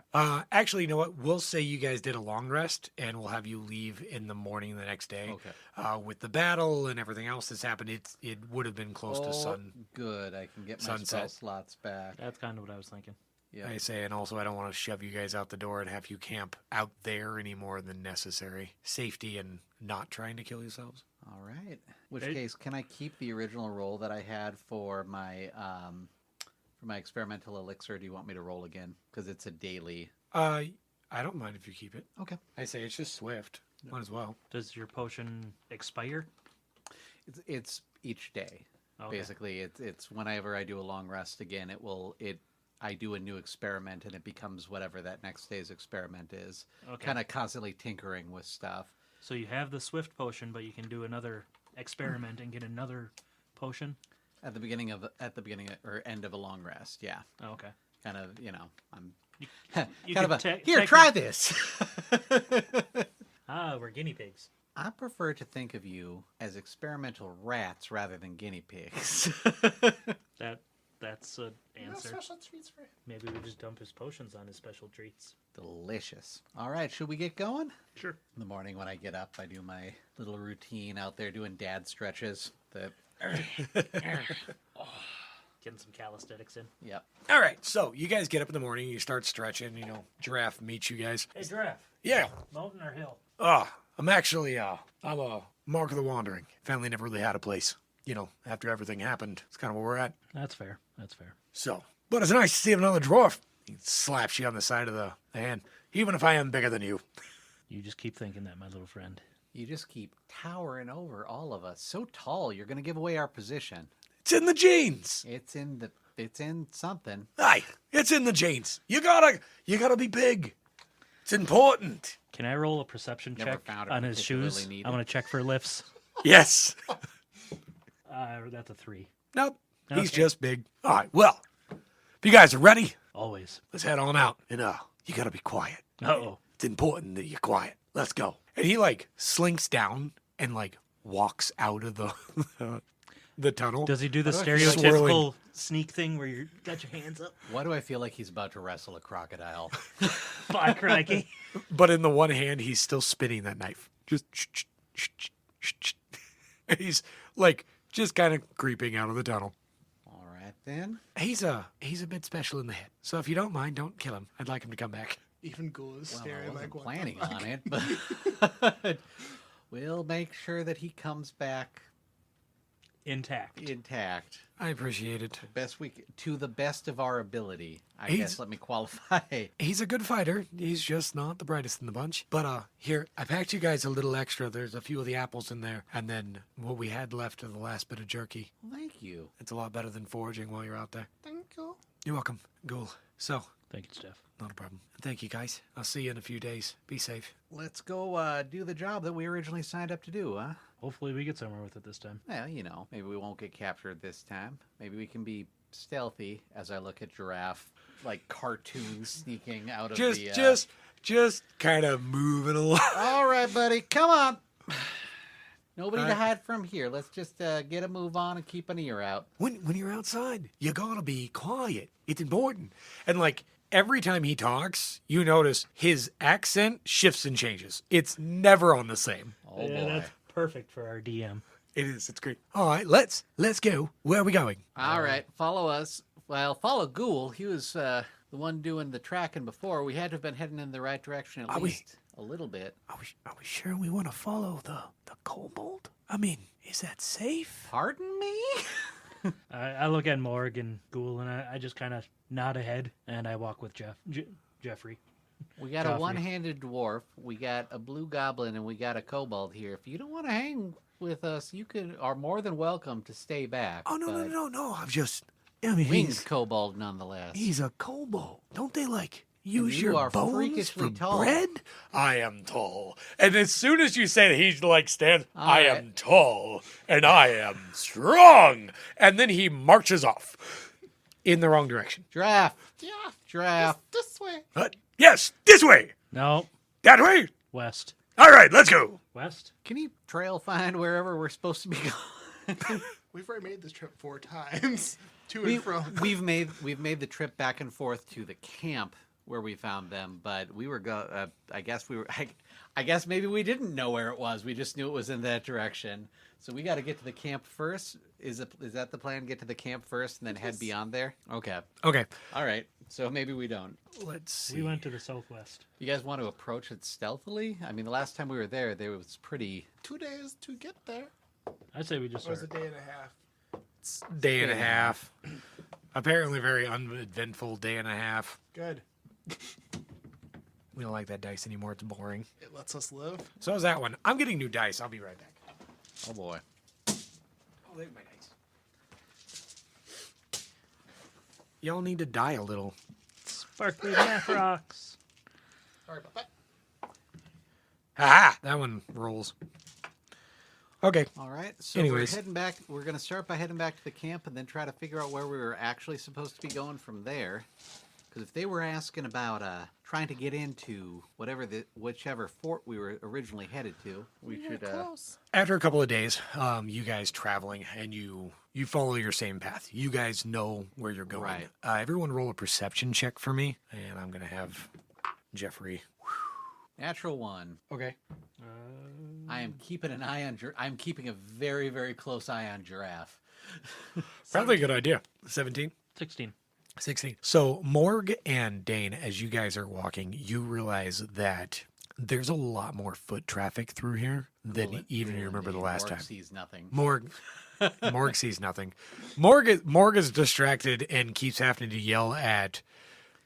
Actually, you know what? We'll say you guys did a long rest, and we'll have you leave in the morning the next day. Okay. With the battle and everything else that's happened, it would have been close to sun. Good. I can get my Sunset. spell slots back. That's kind of what I was thinking. Yeah. I say, and also I don't want to shove you guys out the door and have you camp out there any more than necessary. Safety and not trying to kill yourselves. All right. Which case, can I keep the original roll that I had for my experimental elixir? Or do you want me to roll again? Because it's a daily. I don't mind if you keep it. Okay. I say it's just swift. Might as well. Does your potion expire? It's each day. Okay. Basically, it's whenever I do a long rest again, I do a new experiment and it becomes whatever that next day's experiment is. Okay. Kind of constantly tinkering with stuff. So you have the swift potion, but you can do another experiment and get another potion. At the beginning or end of a long rest, yeah. Oh, okay. Kind of, I'm You kind could of te- here, techni- try this. We're guinea pigs. I prefer to think of you as experimental rats rather than guinea pigs. That's an No answer. special treats for Maybe we just dump his potions on his special treats. Delicious. All right, should we get going? Sure. In the morning when I get up, I do my little routine out there doing dad stretches. Getting some calisthenics in. Yep. All right. So you guys get up in the morning. You start stretching. Giraffe meets you guys. Hey, Giraffe. Yeah. Mountain or hill? I'm actually, I'm a Mark of the Wandering. Family never really had a place. After everything happened, it's kind of where we're at. That's fair. That's fair. So, but it's nice to see another dwarf. He slaps you on the side of the hand, even if I am bigger than you. You just keep thinking that, my little friend. You just keep towering over all of us. So tall, you're going to give away our position. It's in the genes. It's in something. Aye, it's in the genes. You gotta be big. It's important. Can I roll a perception Never check found it on his shoes? particularly needed. I want to check for lifts. Yes. That's a 3. Nope. He's Okay. just big. All right. Well, if you guys are ready, Always. let's head on out. And you gotta be quiet. Uh-oh. It's important that you're quiet. Let's go. And he slinks down and walks out of the tunnel. Does he do the How do I feel like stereotypical swirling? sneak thing where you got your hands up? Why do I feel like he's about to wrestle a crocodile? By crikey. But in the one hand, he's still spinning that knife. Just and he's just kind of creeping out of the tunnel. All right, then. He's a bit special in the head. So if you don't mind, don't kill him. I'd like him to come back. Even Guul is Well, I staring wasn't what planning the fuck? on it, but we'll make sure that he comes back Intact. intact. I appreciate it. To the best of our ability. I He's- guess let me qualify. He's a good fighter. He's just not the brightest in the bunch. But here, I packed you guys a little extra. There's a few of the apples in there. And then what we had left of the last bit of jerky. Thank you. It's a lot better than foraging while you're out there. Thank you. You're welcome, Guul. So, Thank you, Steph. not a problem. Thank you, guys. I'll see you in a few days. Be safe. Let's go do the job that we originally signed up to do, huh? Hopefully we get somewhere with it this time. Well, maybe we won't get captured this time. Maybe we can be stealthy as I look at Giraffe, like cartoons sneaking out of Just kind of moving along. All right, buddy, come on. Nobody All to right. hide from here. Let's just get a move on and keep an ear out. When you're outside, you gotta be quiet. It's important. And like every time he talks, you notice his accent shifts and changes. It's never on the same. Oh, yeah, boy. that's perfect for our DM. It is. It's great. All right, let's go. Where are we going? All right, follow us. Well, follow Guul. He was the one doing the tracking before. We had to have been heading in the right direction at Are we? least a little bit. Are we sure we want to follow the kobold? I mean, is that safe? Pardon me? I look at Morg and Guul, and I just kind of nod ahead, and I walk with Jeffrey. We got a Joffrey. one-handed dwarf, we got a blue goblin, and we got a kobold here. If you don't want to hang with us, you are more than welcome to stay back. Oh but no! I mean, Winged kobold, nonetheless. he's a kobold. Don't they like use you your are bones freakishly for tall. bread? I am tall, and as soon as you say that, he's like stands. All I right. am tall, and I am strong, and then he marches off in the wrong direction. Giraffe, Yeah. giraffe. This way. Yes, this way, No, that way. west. All right, let's go. West? Can you trail find wherever we're supposed to be going? We've already made this trip 4 times. To and from. We've made the trip back and forth to the camp where we found them, but we were I guess maybe we didn't know where it was. We just knew it was in that direction. So we got to get to the camp first. Is that the plan? Get to the camp first and then head beyond there? Okay. Okay, All right. So maybe we don't. let's see. We went to the southwest. You guys want to approach it stealthily? I mean, the last time we were there was pretty. 2 days to get there. I'd say we just Or was it start. a day and a half? Day and a half. Apparently, very uneventful day and a half. Good. We don't like that dice anymore. It's boring. It lets us live. So is that one. I'm getting new dice. I'll be right back. Oh boy. Oh, there's my dice. Y'all need to die a little. Sparkly math rocks. Sorry about that. Ah, that one rolls. Okay. All right. So Anyways. we're heading back. We're going to start by heading back to the camp and then try to figure out where we were actually supposed to be going from there. Because if they were asking about trying to get into whichever fort we were originally headed to, we We were should. close. After a couple of days, you guys traveling and you follow your same path. You guys know where you're going. Right. Everyone roll a perception check for me, and I'm gonna have Jeffrey. Natural 1. Okay. I am keeping an eye on. I'm keeping a very, very close eye on Giraffe. Probably a good idea. 17. 16. 16. So Morg and Dain, as you guys are walking, you realize that there's a lot more foot traffic through here than even you remember the last Morg time. sees nothing. Morg sees nothing. Morg is distracted and keeps having to yell at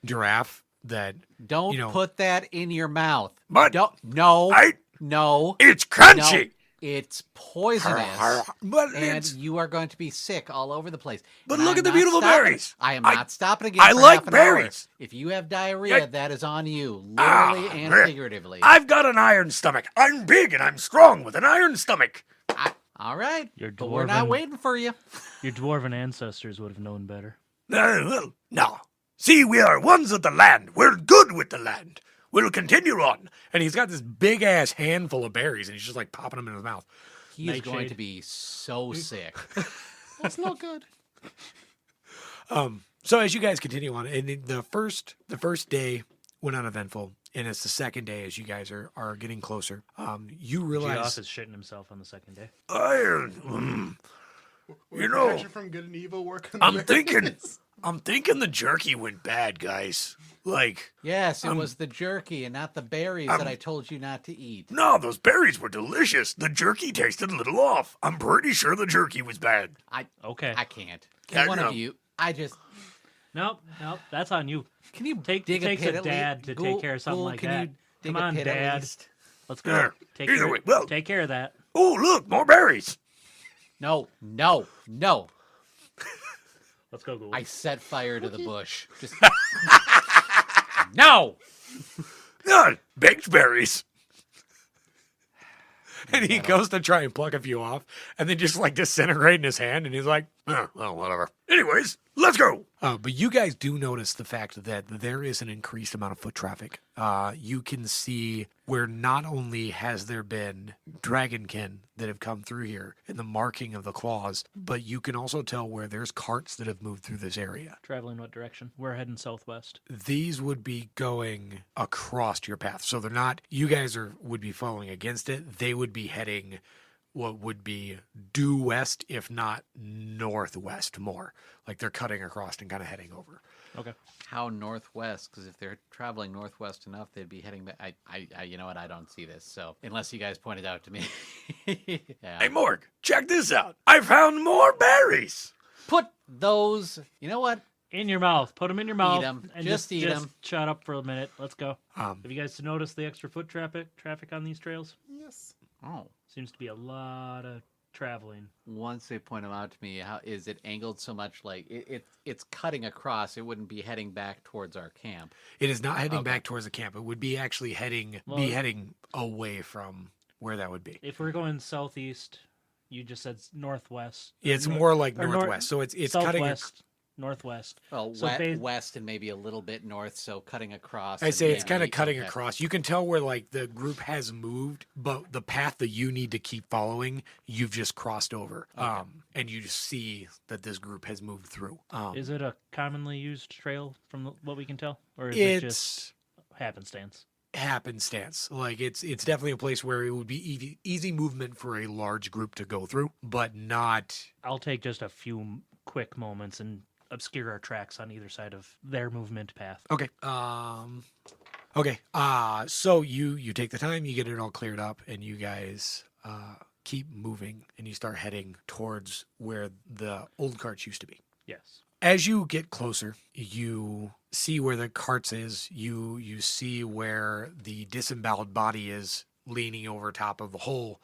Giraffe that Don't put that in your mouth. But Don't. No. I- No. it's crunchy. No. It's poisonous. But And it's, you are going to be sick all over the place. But And look I'm at the not beautiful stopping. berries. I am I- not stopping again. I for like half an hour. berries. If you have diarrhea, Yeah. that is on you, literally and bleh. figuratively. I've got an iron stomach. I'm big and I'm strong with an iron stomach. All right, Your but we're not dwarven- waiting for you. Your dwarven ancestors would have known better. No. See, we are ones of the land. We're good with the land. We'll continue on. And he's got this big ass handful of berries, and he's just like popping them in his mouth. He is Nightshade. going to be so sick. That's no good. So as you guys continue on, and the first day went uneventful, and it's the second day as you guys are getting closer. You Geoff realize is shitting himself on the second day. iron. We're know, action from good and evil working. I'm thinking the jerky went bad, guys. Like, Yes, it was the jerky and not the berries that I told you not to eat. no, those berries were delicious. The jerky tasted a little off. I'm pretty sure the jerky was bad. Okay. I can't. Can one no. of you? I just Nope, that's on you. can you Take- dig takes a pit a at dad least? to take care of something Ghoul, like can that. You dig Come a on, pit at Dad. least? Let's go. There. Take Either care, way, well- take care of that. Oh, look, more berries. No. Well, Let's go, Guul. I set fire to the bush. Just no. Baked berries. And he goes to try and pluck a few off, and then just like disintegrate in his hand, and he's like, well, whatever. Anyways, let's go. But you guys do notice the fact that there is an increased amount of foot traffic. You can see where not only has there been dragonkin that have come through here and the marking of the claws, but you can also tell where there's carts that have moved through this area. Traveling what direction? We're heading southwest. These would be going across your path. So they're not, you guys would be following against it. They would be heading what would be due west, if not northwest more. Like they're cutting across and kind of heading over. Okay. How northwest? Because if they're traveling northwest enough, they'd be heading back. You know what? I don't see this. So unless you guys pointed out to me. Yeah. Hey, Morg, check this out. I found more berries. Put those. You know what? In your mouth. Put them in your mouth. 'em. And Just eat 'em. Shut up for a minute. Let's go. Have you guys noticed the extra foot traffic on these trails? Yes. Oh. Seems to be a lot of traveling. Once they point them out to me, how is it angled so much? Like it's cutting across. It wouldn't be heading back towards our camp. It is not heading back towards the camp. It would be actually heading away from where that would be. If we're going southeast, you just said northwest. It's more like or northwest. So it's cutting. southwest, northwest. Well, So west and maybe a little bit north, so cutting across. I and say it's maybe- kind of cutting okay. across. You can tell where like the group has moved, but the path that you need to keep following, you've just crossed over. And you just see that this group has moved through. Is it a commonly used trail from what we can tell, or is it just It's happenstance? happenstance. Like it's definitely a place where it would be easy movement for a large group to go through, but not. I'll take just a few quick moments and obscure our tracks on either side of their movement path. Okay. Okay. So you take the time, you get it all cleared up, and you guys keep moving, and you start heading towards where the old carts used to be. Yes. As you get closer, you see where the carts is. You see where the disemboweled body is leaning over top of the hole.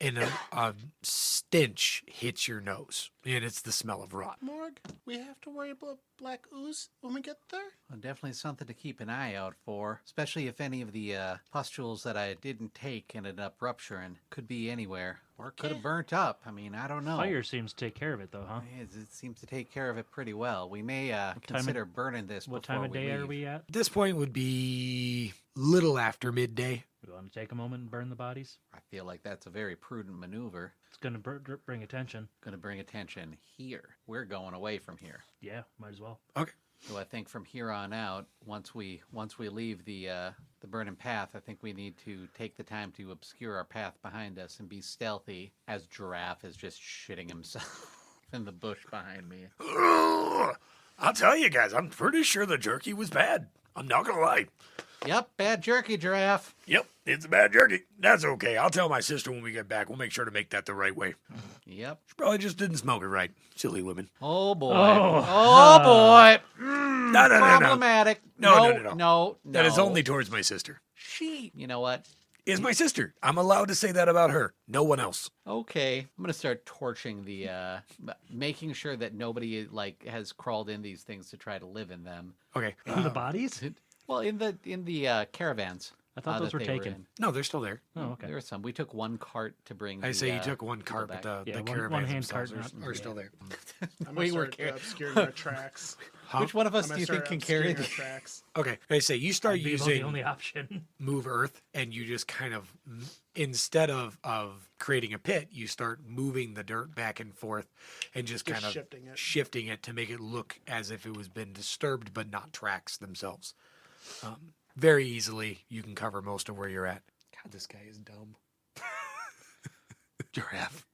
And a stench hits your nose, and it's the smell of rot. Morg, we have to worry about black ooze when we get there? Well, definitely something to keep an eye out for, especially if any of the pustules that I didn't take ended up rupturing. Could be anywhere, or could have burnt up. I mean, I don't know. Fire seems to take care of it, though, huh? It seems to take care of it pretty well. We may consider burning this What before time of we day are leave. we at? At this point would be little after midday. We want to take a moment and burn the bodies? I feel like that's a very prudent maneuver. It's going to bring attention. Going to bring attention here. We're going away from here. Yeah, might as well. Okay. So I think from here on out, once we leave the burning path, I think we need to take the time to obscure our path behind us and be stealthy. As Giraffe is just shitting himself in the bush behind me. I'll tell you guys, I'm pretty sure the jerky was bad. I'm not gonna lie. Yep, bad jerky, Giraffe. Yep, it's a bad jerky. That's okay. I'll tell my sister when we get back. We'll make sure to make that the right way. Yep. She probably just didn't smoke it right. Silly women. Oh boy. Oh. Oh boy. No. Problematic. No. No. That is only towards my sister. She. You know what? Is my sister. I'm allowed to say that about her. No one else. Okay, I'm gonna start torching the, making sure that nobody has crawled in these things to try to live in them. Okay. The bodies? Well, in the caravans. I thought those that were they taken. in. No, they're still there. Oh, okay. There were some. We took one cart to bring. I say you the, took one people cart, back. but the Yeah, one caravans hand themselves cart, are not- still there. I'm We gonna were start car- obscuring our tracks. Which one of us I'm do gonna you think start can carry obscuring the? our tracks. Okay. I say you start That'd be the using only option. Move Earth, and you just kind of, instead of creating a pit, you start moving the dirt back and forth and just kind of shifting it. to make it look as if it was been disturbed, but not tracks themselves. Very easily, you can cover most of where you're at. God, this guy is dumb. Giraffe.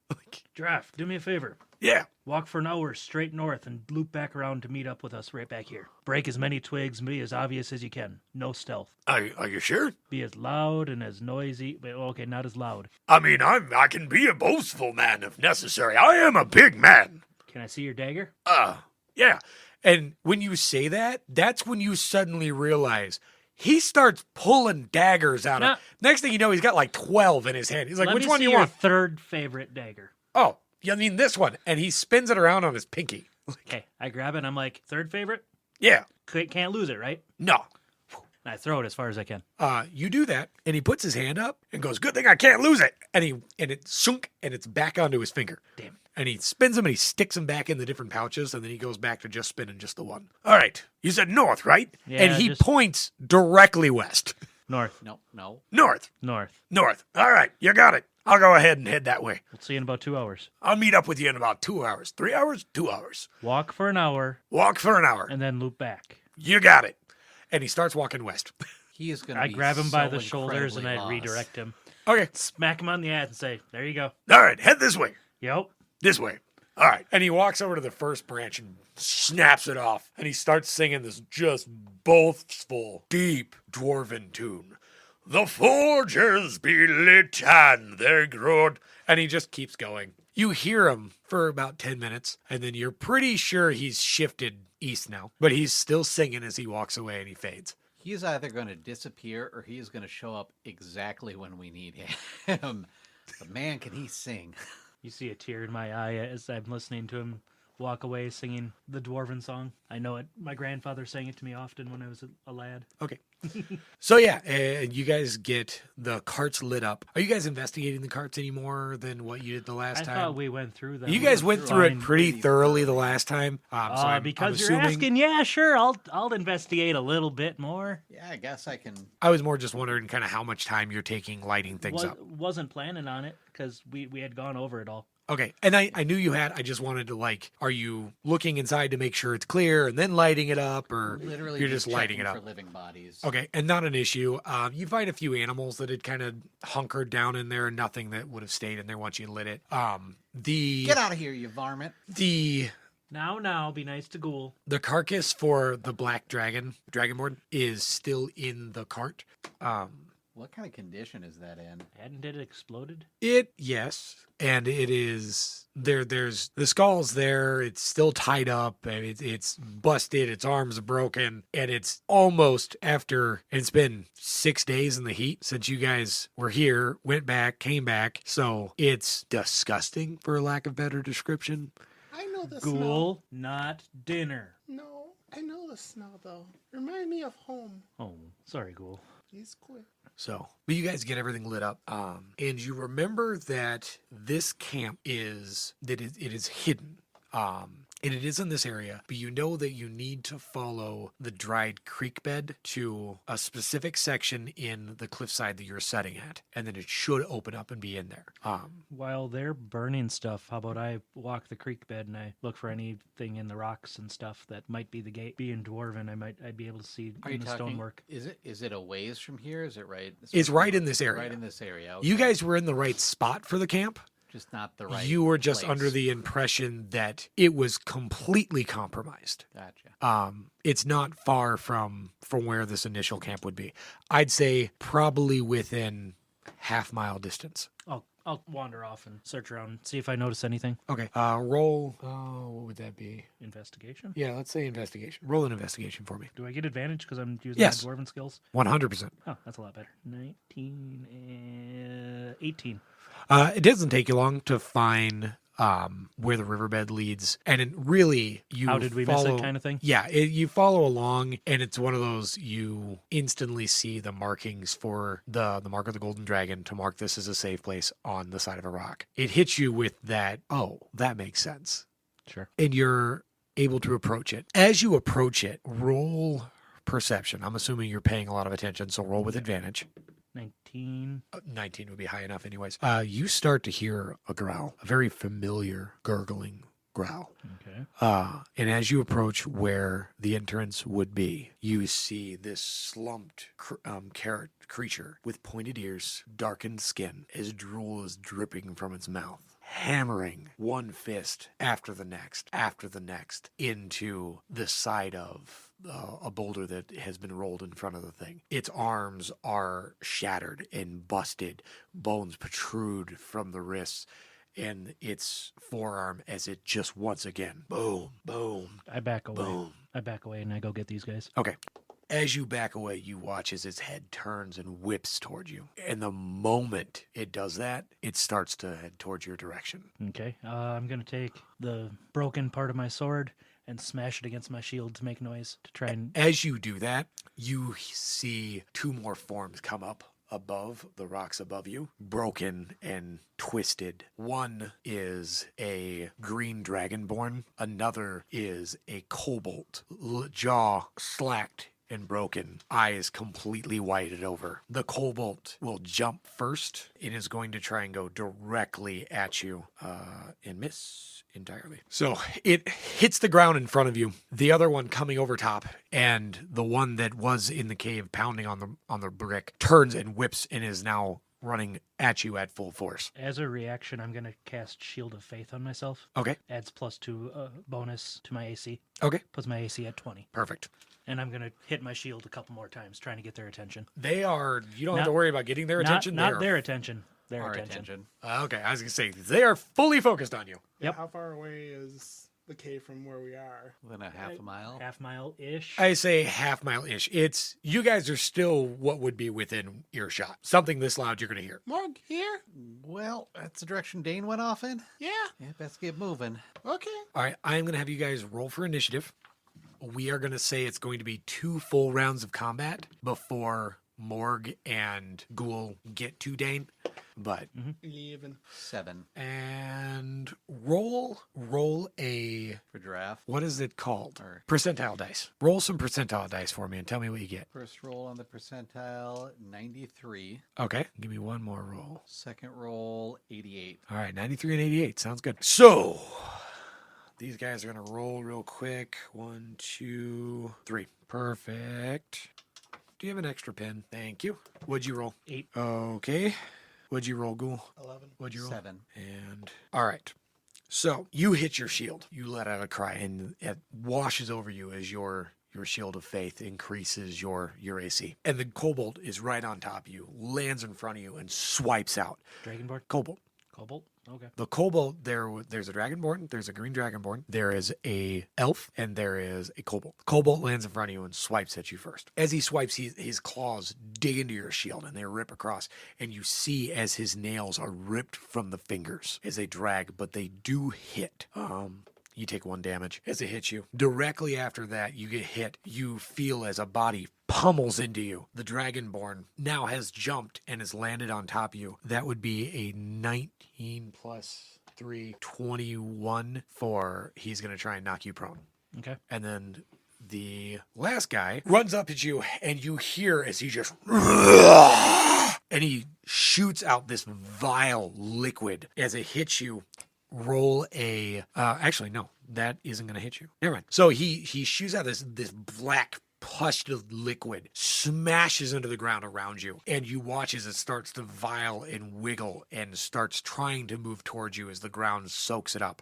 Giraffe, do me a favor. Yeah. Walk for an hour straight north and loop back around to meet up with us right back here. Break as many twigs and be as obvious as you can. No stealth. Are you sure? Be as loud and as noisy. Okay, not as loud. I mean, I can be a boastful man if necessary. I am a big man. Can I see your dagger? Yeah. And when you say that, that's when you suddenly realize he starts pulling daggers out No. of. Next thing you know, he's got like 12 in his hand. He's like, Let which me one do see you your want? third favorite dagger. Oh, I mean this one. And he spins it around on his pinky. Okay, I grab it and I'm like, third favorite? Yeah. Can't lose it, right? No. And I throw it as far as I can. You do that, and he puts his hand up and goes, "Good thing I can't lose it." And it sunk, and it's back onto his finger. Damn. And he spins them, and he sticks them back in the different pouches, and then he goes back to just spinning just the one. All right, you said north, right? Yeah, and he just- points directly west. North. No. North. North. All right, you got it. I'll go ahead and head that way. We'll see you in about 2 hours. I'll meet up with you in about 2 hours. 3 hours? 2 hours. Walk for an hour Walk for an hour. and then loop back. You got it. And he starts walking west. He is going to I be grab him by so the shoulders and I incredibly redirect him. Okay. Smack him on the ass and say, there you go. All right, head this way. Yep. This way. All right. And he walks over to the first branch and snaps it off. And he starts singing this just boastful, deep dwarven tune. The forges be lit and they're good. And he just keeps going. You hear him for about 10 minutes, and then you're pretty sure he's shifted east now. But he's still singing as he walks away and he fades. He is either going to disappear or he is going to show up exactly when we need him. But man, can he sing. You see a tear in my eye as I'm listening to him walk away singing the Dwarven song. I know it. My grandfather sang it to me often when I was a lad. Okay. So yeah, you guys get the carts lit up. Are you guys investigating the carts any more than what you did the last I time? thought we went through that. You guys went through it pretty thoroughly the last time. So I'm because you're assuming- asking, yeah, sure, I'll investigate a little bit more. Yeah, I guess I can. I was more just wondering kind of how much time you're taking lighting things up. Wasn't planning on it because we had gone over it all. Okay. And I knew you had. I just wanted to are you looking inside to make sure it's clear and then lighting it up, or Literally you're just lighting checking it up? for living bodies. Okay. And not an issue. You find a few animals that had kind of hunkered down in there, nothing that would have stayed in there once you lit it. Get out of here, you varmint. Now, be nice to Guul. The carcass for the black dragonborn, is still in the cart. What kind of condition is that in? Hadn't it exploded? Yes, and it is there. There's the skull's there. It's still tied up, and it's busted. Its arms are broken, and it's almost after. It's been 6 days in the heat since you guys were here. Went back, came back. So it's disgusting, for lack of better description. I know the smell. Ghoul, not dinner. No, I know the smell though. Remind me of home. Oh, sorry, Ghoul. Please quit. So, but you guys get everything lit up, and you remember that this camp is hidden, and it is in this area. But you know that you need to follow the dried creek bed to a specific section in the cliffside that you're setting at, and then it should open up and be in there. While they're burning stuff, how about I walk the creek bed and I look for anything in the rocks and stuff that might be the gate. Being dwarven, I'd be able to see Are you in the talking? stonework. Is it a ways from here? Is it right? It's right in this area. Right in this area. You okay. guys were in the right spot for the camp. Just not the right. You were just place. under the impression that it was completely compromised. Gotcha. It's not far from where this initial camp would be. I'd say probably within half-mile distance. I'll wander off and search around, see if I notice anything. Okay. Roll. What would that be? Investigation? Yeah, let's say investigation. Roll an investigation for me. Do I get advantage because I'm using Yes. my dwarven skills? 100%. Oh, that's a lot better. 19 and 18. It doesn't take you long to find where the riverbed leads, and it really you How did we miss follow, it kind of thing? Yeah, you follow along, and it's one of those you instantly see the markings for the mark of the golden dragon to mark this as a safe place on the side of a rock. It hits you with that. Oh, that makes sense, Sure. and you're able to approach it. As you approach it, roll perception. I'm assuming you're paying a lot of attention, so roll with advantage. 19. 19 would be high enough anyways. You start to hear a growl, a very familiar gurgling growl. Okay. And as you approach where the entrance would be, you see this slumped carrot creature with pointed ears, darkened skin, as drool is dripping from its mouth, hammering one fist after the next into the side of a boulder that has been rolled in front of the thing. Its arms are shattered and busted, bones protrude from the wrists, and its forearm as it just once again, boom, boom, I back away. boom. I back away and I go get these guys. Okay. As you back away, you watch as its head turns and whips toward you. And the moment it does that, it starts to head towards your direction. Okay. I'm going to take the broken part of my sword and smash it against my shield to make noise to try and. As you do that, you see two more forms come up above the rocks above you, broken and twisted. One is a green dragonborn. Another is a kobold, jaw slacked and broken, eyes completely whited over. The kobold will jump first and is going to try and go directly at you and miss entirely. So it hits the ground in front of you. The other one coming over top, and the one that was in the cave pounding on the brick turns and whips and is now running at you at full force. As a reaction, I'm going to cast Shield of Faith on myself. Okay. Adds +2 bonus to my AC. Okay. Puts my AC at 20. Perfect. And I'm going to hit my shield a couple more times, trying to get their attention. You don't have to worry about getting their attention. Not their attention. Their Our attention. Okay, I was going to say, they are fully focused on you. Yep. How far away is the cave from where we are? Within a half a mile. Half mile-ish. I say half mile-ish. You guys are still what would be within earshot. Something this loud you're going to hear. Morg, here? Well, that's the direction Dain went off in. Yeah. Yeah, best get moving. Okay. All right, I'm going to have you guys roll for initiative. We are going to say it's going to be 2 full rounds of combat before Morg and Guul get to Dain. But 11. 7 and roll a, for giraffe. what is it called? Or- Percentile dice. Roll some percentile dice for me and tell me what you get. First roll on the percentile, 93. Okay, give me one more roll. Second roll, 88. All right, 93 and 88. Sounds good. So, these guys are going to roll real quick. 1, 2, 3. Perfect. Do you have an extra pen? Thank you. What'd you roll? 8. Okay. What'd you roll, Guul? 11. What'd you roll? 7. And all right. So you hit your shield. You let out a cry, and it washes over you as your shield of faith increases your AC. And the kobold is right on top of you, lands in front of you, and swipes out. Dragonborn? Kobold. Cobalt? Okay. The kobold, there's a dragonborn, there's a green dragonborn, there is a elf, and there is a kobold. Kobold lands in front of you and swipes at you first. As he swipes, his claws dig into your shield and they rip across, and you see as his nails are ripped from the fingers as they drag, but they do hit. You take 1 damage as it hits you. Directly after that, you get hit. You feel as a body pummels into you. The Dragonborn now has jumped and has landed on top of you. That would be a 19 plus 3, 21 for he's going to try and knock you prone. Okay. And then the last guy runs up at you, and you hear as he just... and he shoots out this vile liquid. As it hits you, roll a... actually, no, that isn't going to hit you. Never mind. So he shoots out this black pus-filled liquid, smashes into the ground around you, and you watch as it starts to vial and wiggle and starts trying to move towards you as the ground soaks it up.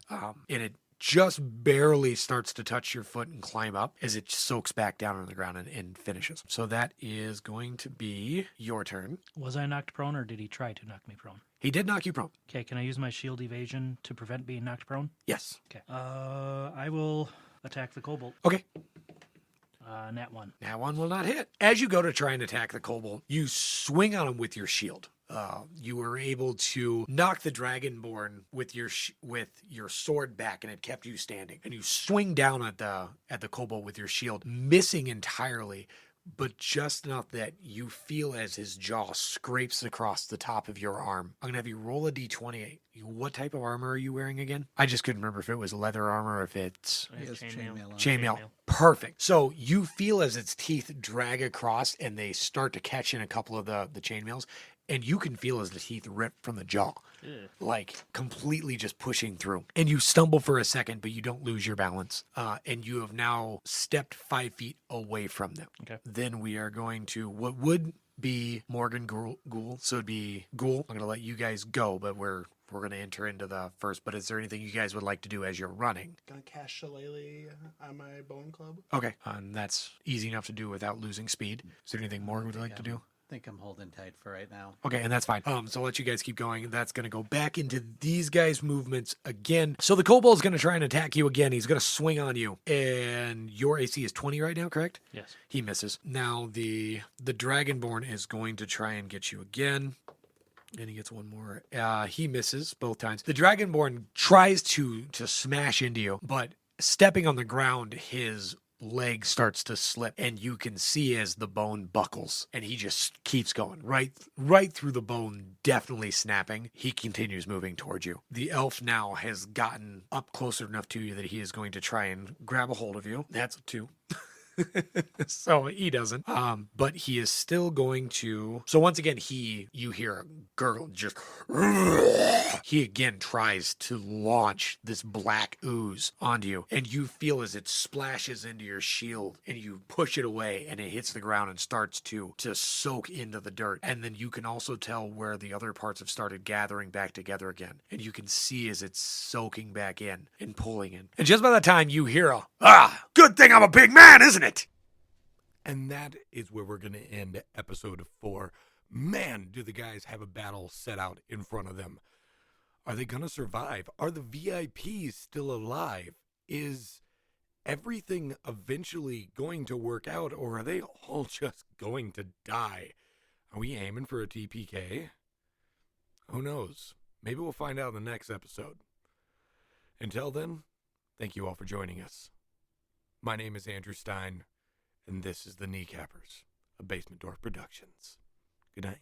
And it just barely starts to touch your foot and climb up as it soaks back down on the ground and finishes. So that is going to be your turn. Was I knocked prone, or did he try to knock me prone? He did knock you prone. Okay, can I use my shield evasion to prevent being knocked prone? Yes. Okay. I will attack the kobold. Okay. Nat 1. That one will not hit. As you go to try and attack the kobold, you swing on him with your shield. You were able to knock the dragonborn with your sword back, and it kept you standing. And you swing down at the kobold with your shield, missing entirely, but just enough that you feel as his jaw scrapes across the top of your arm. I'm gonna have you roll a d20. What type of armor are you wearing again? I just couldn't remember if it was leather armor or if it's He has chainmail on. chainmail. Perfect. So you feel as its teeth drag across and they start to catch in a couple of the chainmails, and you can feel as the teeth rip from the jaw, like completely just pushing through. And you stumble for a second, but you don't lose your balance. And you have now stepped 5 feet away from them. Okay. Then we are going to what would be Morgan Guul. So it'd be Guul. I'm going to let you guys go, but we're going to enter into the first. But is there anything you guys would like to do as you're running? Gonna cast Shillelagh on my bone club. Okay. And that's easy enough to do without losing speed. Is there anything Morgan would like to do? think I'm holding tight for right now. Okay, and that's fine. So I'll let you guys keep going. That's going to go back into these guys' movements again. So the kobold's going to try and attack you again. He's going to swing on you. And your AC is 20 right now, correct? Yes. He misses. Now the Dragonborn is going to try and get you again. And he gets one more. He misses both times. The Dragonborn tries to smash into you, but stepping on the ground, his leg starts to slip, and you can see as the bone buckles, and he just keeps going right through the bone, definitely snapping. He continues moving towards you. The elf now has gotten up closer enough to you that he is going to try and grab a hold of you. That's a 2. So he doesn't. But he is still going to. So once again, you hear a gurgle. Just he again tries to launch this black ooze onto you, and you feel as it splashes into your shield, and you push it away, and it hits the ground and starts to soak into the dirt. And then you can also tell where the other parts have started gathering back together again, and you can see as it's soaking back in and pulling in. And just by the time you hear good thing I'm a big man, isn't it? And that is where we're going to end episode 4. Man, do the guys have a battle set out in front of them. Are they going to survive? Are the V.I.Ps still alive? Is everything eventually going to work out, or are they all just going to die? Are we aiming for a TPK? Who knows? Maybe we'll find out in the next episode. Until then, thank you all for joining us. My name is Andrew Stein, and this is the Kneecappers, a Basement Dork Productions. Good night.